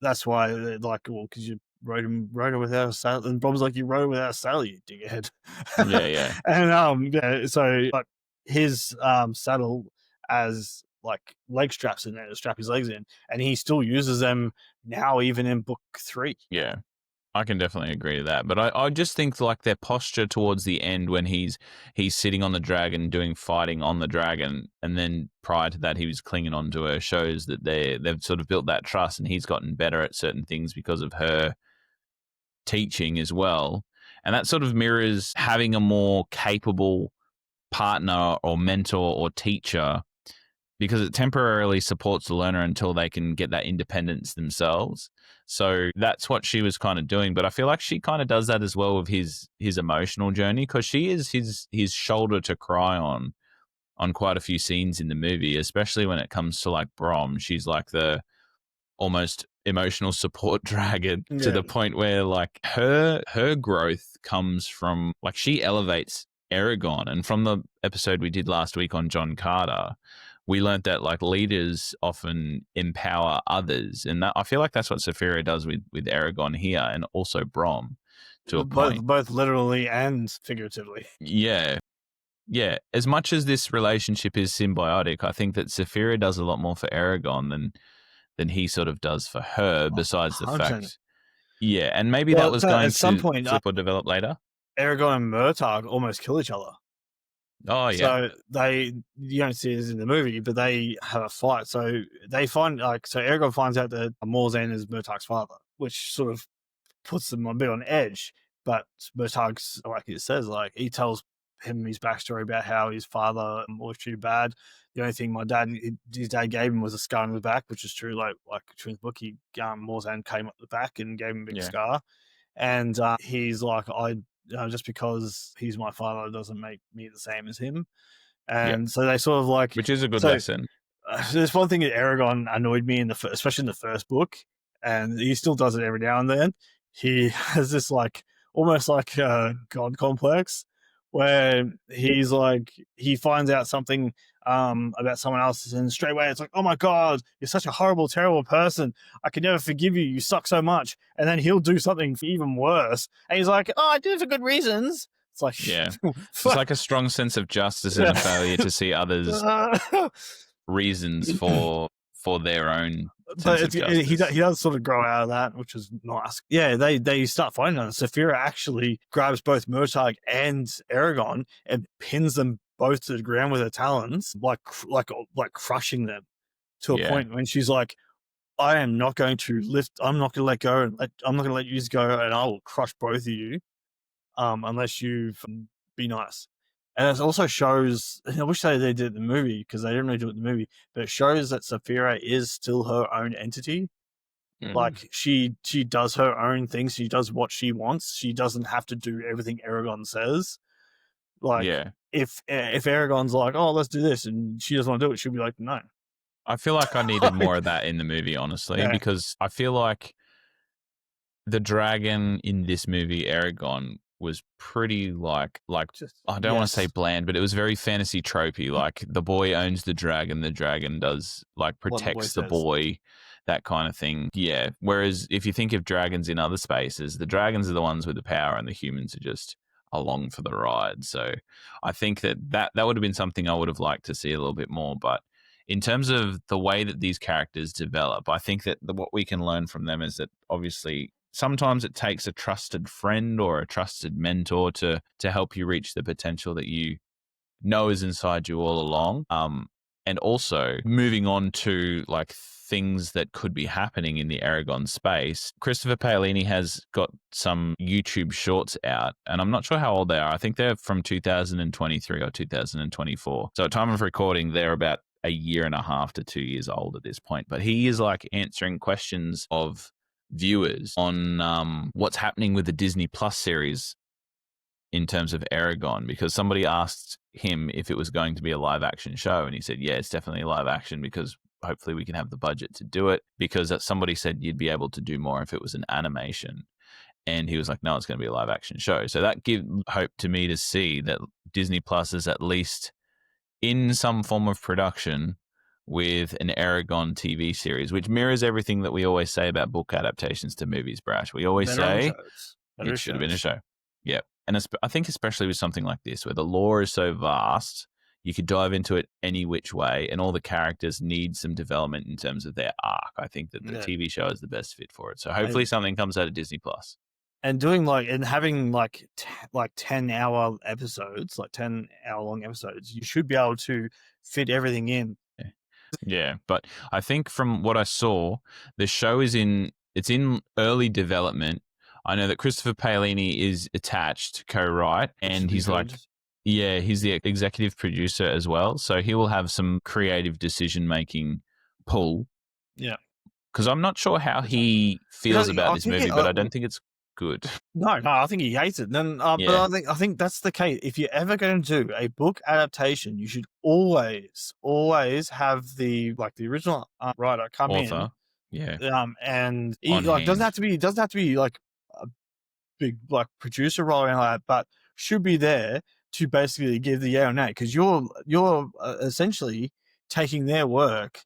that's why they're like, well, because you rode her without a saddle. And Bob's like, you rode her without a saddle, you dickhead. Yeah, yeah, And yeah, so like his saddle as like leg straps in there to strap his legs in, and he still uses them now, even in book 3. yeah. I can definitely agree to that. But I just think like their posture towards the end when he's sitting on the dragon doing fighting on the dragon, and then prior to that he was clinging onto her, shows that they've sort of built that trust, and he's gotten better at certain things because of her teaching as well. And that sort of mirrors having a more capable partner or mentor or teacher, because it temporarily supports the learner until they can get that independence themselves. So that's what she was kind of doing. But I feel like she kind of does that as well with his emotional journey, because she is his shoulder to cry on quite a few scenes in the movie, especially when it comes to like Brom. She's like the almost emotional support dragon, to Yeah, the point where like her growth comes from like she elevates Aragon. And from the episode we did last week on John Carter, we learned that like leaders often empower others, and that I feel like that's what Sephirah does with Aragon here, and also Brom to a point. both literally and figuratively. Yeah. Yeah, as much as this relationship is symbiotic, I think that Sephirah does a lot more for Aragon than he sort of does for her, besides the 100%. fact. Yeah, and maybe that Well, was so going at some to point, flip or develop later. Aragon and Murtagh almost kill each other. Oh, yeah. So you don't see this in the movie, but they have a fight. So they find so Eragon finds out that Morzan is Murtagh's father, which sort of puts them a bit on edge. But Murtagh's, like it says, like he tells him his backstory about how his father was treated bad. The only thing his dad gave him was a scar on the back, which is true. Like true in the book, Morzan came up the back and gave him a big Yeah. scar, and he's like, just because he's my father doesn't make me the same as him. Yeah. And so they sort of like, Which is a good so lesson. there's one thing that Aragon annoyed me especially in the first book, and he still does it every now and then. He has this like almost like a god complex where he's like he finds out something about someone else, and straight away it's like, oh my god, you're such a horrible, terrible person. I can never forgive you. You suck so much. And then he'll do something even worse, and he's like, oh, I did it for good reasons. It's like, Yeah. It's like a strong sense of justice and a failure to see others' reasons for their own sense of he justice. does sort of grow out of that, which is nice. Yeah, they start fighting on it. Sephirah actually grabs both Murtagh and Aragon and pins them both to the ground with her talons, like crushing them to a Yeah. point when she's like, I am not going to lift. I'm not going to let go, and I'm not going to let you go, and I will crush both of you, unless you be nice. And it also shows, I wish they did it in the movie, because they didn't really do it in the movie, but it shows that Sephirah is still her own entity. Mm. Like she does her own thing. She does what she wants. She doesn't have to do everything Aragon says. Like Yeah. if Aragon's like, oh, let's do this, and she doesn't want to do it, she'll be like, no. I feel like I needed more of that in the movie, honestly, Yeah. because I feel like the dragon in this movie, Aragon, was pretty like Just I don't want to say yes, bland, but it was very fantasy tropey. Like the boy owns the dragon does like what the boy protects the says. boy, that kind of thing. Yeah. Whereas if you think of dragons in other spaces, the dragons are the ones with the power, and the humans are just along for the ride. So I think that would have been something I would have liked to see a little bit more, but in terms of the way that these characters develop, I think that what we can learn from them is that obviously sometimes it takes a trusted friend or a trusted mentor to help you reach the potential that you know is inside you all along. And also moving on to like things that could be happening in the Aragon space. Christopher Paolini has got some YouTube shorts out, and I'm not sure how old they are. I think they're from 2023 or 2024. So at time of recording, they're about a year and a half to 2 years old at this point. But he is like answering questions of viewers on what's happening with the Disney Plus series in terms of Aragon, because somebody asked him if it was going to be a live action show, and he said, yeah, it's definitely a live action because hopefully we can have the budget to do it, because somebody said you'd be able to do more if it was an animation. And he was like, no, it's going to be a live action show. So that gives hope to me to see that Disney Plus is at least in some form of production with an Aragon TV series, which mirrors everything that we always say about book adaptations to movies, Brash. We always Better on the say shows. Better it should have been a shows. show. Yeah. And I think especially with something like this, where the lore is so vast, you could dive into it any which way, and all the characters need some development in terms of their arc. I think that the Yeah. TV show is the best fit for it. So hopefully something comes out of Disney Plus. And doing like and having like 10-hour episodes, like 10-hour long episodes, you should be able to fit everything in. Yeah. Yeah, but I think from what I saw, the show it's in early development. I know that Christopher Paolini is attached, co-write, Which should and be he's good. like, yeah, he's the executive producer as well. So he will have some creative decision making pull. Yeah. Because I'm not sure how he feels about I this think movie, but I don't think it's good. no, I think he hates it. Then, but Yeah, I think that's the case. If you're ever going to do a book adaptation, you should always have the original writer come in, author. Yeah, and he on like hand. doesn't have to be like a big like producer role or anything like that, but should be there to basically give the yeah or nay, because you're essentially taking their work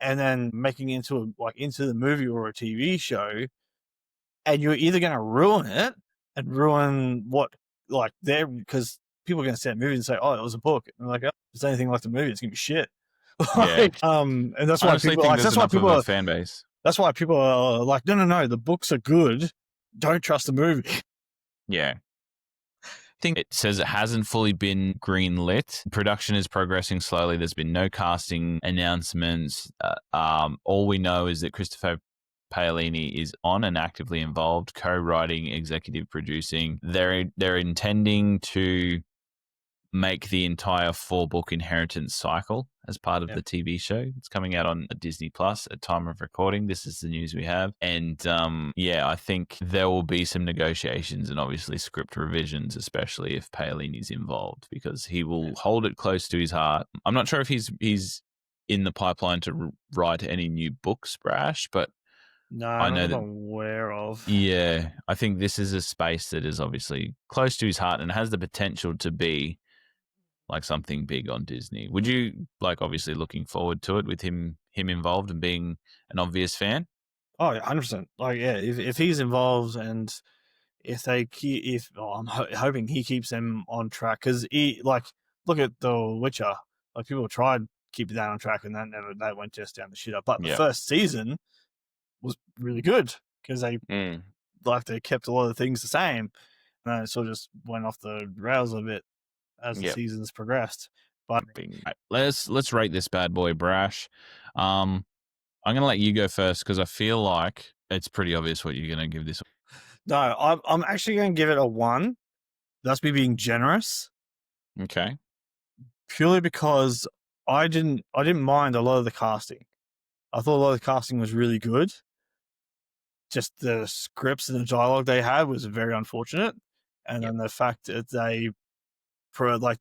and then making it into the movie or a TV show, and you're either going to ruin it and ruin what like they're because people are going to see that movie and say, oh, it was a book, and they're like, oh, if it's anything like the movie, it's going to be shit. Yeah, And that's I why honestly people think like there's enough of a fan base. that's why people are like, no, the books are good, don't trust the movie. Yeah. I think it says it hasn't fully been greenlit. Production is progressing slowly. There's been no casting announcements. All we know is that Christopher Paolini is on and actively involved, co-writing, executive producing. They're intending to make the entire 4-book inheritance cycle as part of Yeah. the TV show. It's coming out on Disney Plus at time of recording. This is the news we have. And I think there will be some negotiations and obviously script revisions, especially if Paolini's involved, because he will hold it close to his heart. I'm not sure if he's in the pipeline to write any new books, Brash, but No, I not know that that I'm aware of. yeah, I think this is a space that is obviously close to his heart and has the potential to be like something big on Disney. Would you like obviously looking forward to it with him involved and being an obvious fan? Oh, yeah, 100%. Like, yeah, if he's involved and if they keep, if oh, I'm hoping he keeps them on track, because he like look at The Witcher. Like people tried keeping that on track, and that went just down the shitter. But the Yeah. first season was really good because Mm. they kept a lot of things the same, and then it sort of just went off the rails a bit as the Yep. seasons progressed. But Right, let's rate this bad boy, Brash. I'm gonna let you go first because I feel like it's pretty obvious what you're gonna give this. no, I'm actually going to give it a 1. That's me being generous, Okay. purely because I didn't mind a lot of the casting. I thought a lot of the casting was really good. just the scripts and the dialogue they had was very unfortunate, and Yep. then the fact that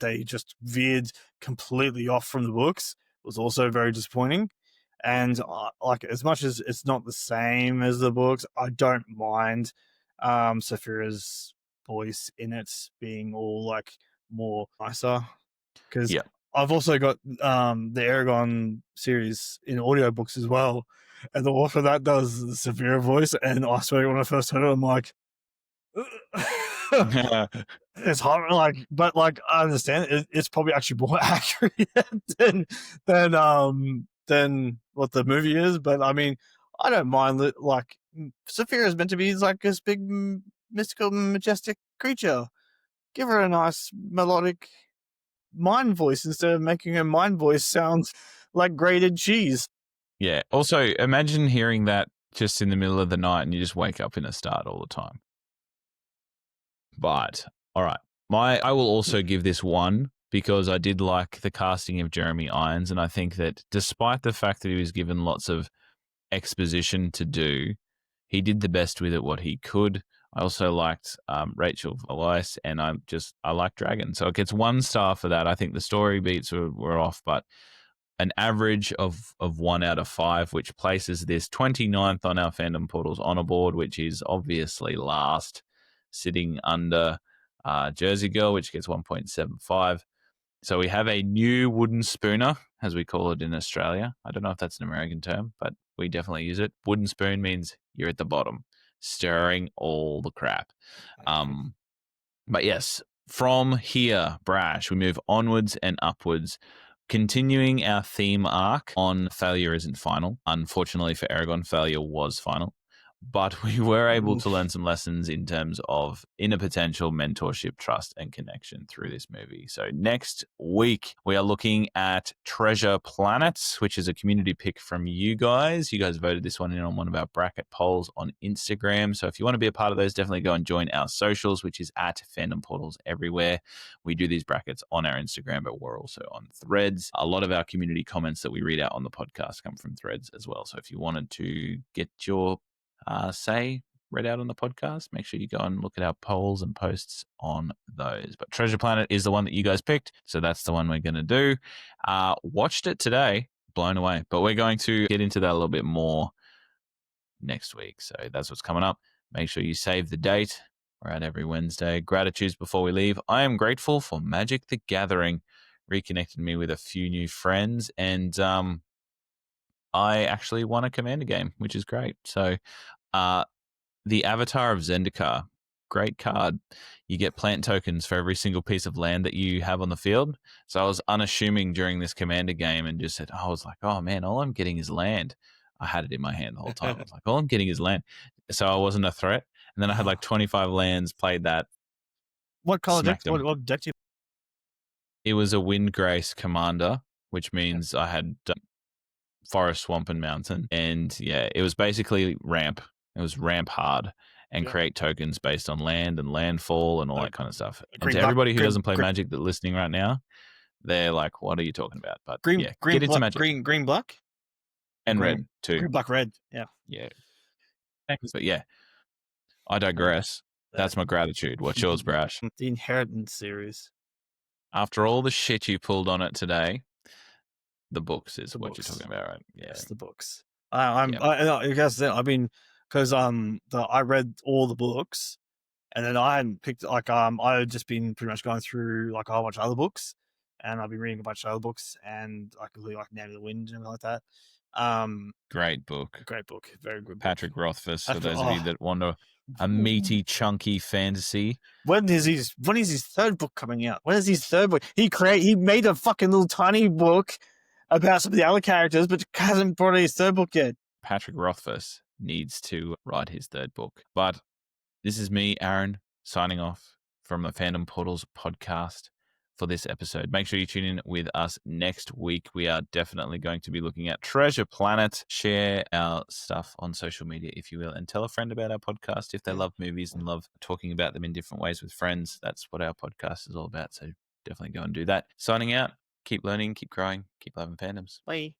they just veered completely off from the books was also very disappointing. And like, as much as it's not the same as the books, I don't mind Sephirah's voice in it being all like more nicer, because Yep. I've also got the Aragon series in audiobooks as well, and the author that does the Sephirah voice, and I swear when I first heard it, I'm like, it's hard, like, but like I understand it's probably actually more accurate than than what the movie is. But I mean, I don't mind that. Like, Sephirah is meant to be like this big, mystical, majestic creature. Give her a nice melodic mind voice instead of making her mind voice sound like grated cheese. Yeah. Also, imagine hearing that just in the middle of the night and you just wake up in a start all the time. But all right, I will also give this one because I did like the casting of Jeremy Irons, and I think that despite the fact that he was given lots of exposition to do, he did the best with it what he could. I also liked Rachel Weisz, and I like Dragon, so it gets 1 star for that. I think the story beats were off, but an average of 1 out of 5, which places this 29th on our Fandom Portals honor board, which is obviously last, sitting under Jersey Girl, which gets 1.75. So we have a new wooden spooner, as we call it in Australia. I don't know if that's an American term, but we definitely use it. Wooden spoon means you're at the bottom, stirring all the crap. But yes, from here, Brash, we move onwards and upwards, continuing our theme arc on failure isn't final. Unfortunately for Aragon, failure was final. But we were able to learn some lessons in terms of inner potential, mentorship, trust, and connection through this movie. So next week, we are looking at Treasure Planet, which is a community pick from you guys. You guys voted this one in on one of our bracket polls on Instagram. So if you want to be a part of those, definitely go and join our socials, which is at Fandom Portals everywhere. We do these brackets on our Instagram, but we're also on Threads. A lot of our community comments that we read out on the podcast come from Threads as well. So if you wanted to get your say read out on the podcast, make sure you go and look at our polls and posts on those. But Treasure Planet is the one that you guys picked, so that's the one we're going to do. Watched it today, blown away, but we're going to get into that a little bit more next week. So that's what's coming up. Make sure you save the date. We're out every Wednesday. Gratitudes before we leave. I am grateful for Magic the Gathering. Reconnected me with a few new friends, and I actually won a Commander game, which is great. So the Avatar of Zendikar, great card. You get plant tokens for every single piece of land that you have on the field. So I was unassuming during this Commander game and just said, I was like, oh man, all I'm getting is land. I had it in my hand the whole time. I was like, all I'm getting is land. So I wasn't a threat. And then I had like 25 lands, played that. What color deck? Smacked them. What deck do you? It was a Windgrace Commander, which means I had Forest, Swamp, and Mountain. And yeah, it was basically ramp. It was ramp hard and create tokens based on land and landfall and all that kind of stuff. And to everybody who doesn't play Magic that listening right now, they're like, what are you talking about? But yeah, get into Magic. Green, black? And red too. Green, black, red. Yeah. Yeah. But yeah, I digress. That's my gratitude. What's yours, Brash? The Inheritance series. After all the shit you pulled on it today, the books is what you're talking about, right? Yeah. Yes, the books. I guess I mean, because I read all the books, and then I hadn't picked I had just been pretty much going through like a whole bunch of other books, and I've been reading a bunch of other books, and like Name of the Wind and like that. Great book. Very good. Patrick Rothfuss, for those of you that want a meaty, chunky fantasy. When is his 3rd book coming out? When is his 3rd book? He made a fucking little tiny book about some of the other characters, but hasn't brought his 3rd book yet. Patrick Rothfuss needs to write his 3rd book. But this is me, Aaron, signing off from the Fandom Portals podcast for this episode. Make sure you tune in with us next week. We are definitely going to be looking at Treasure Planet. Share our stuff on social media, if you will, and tell a friend about our podcast if they love movies and love talking about them in different ways with friends. That's what our podcast is all about. So definitely go and do that. Signing out. Keep learning, keep growing, keep loving fandoms. Bye.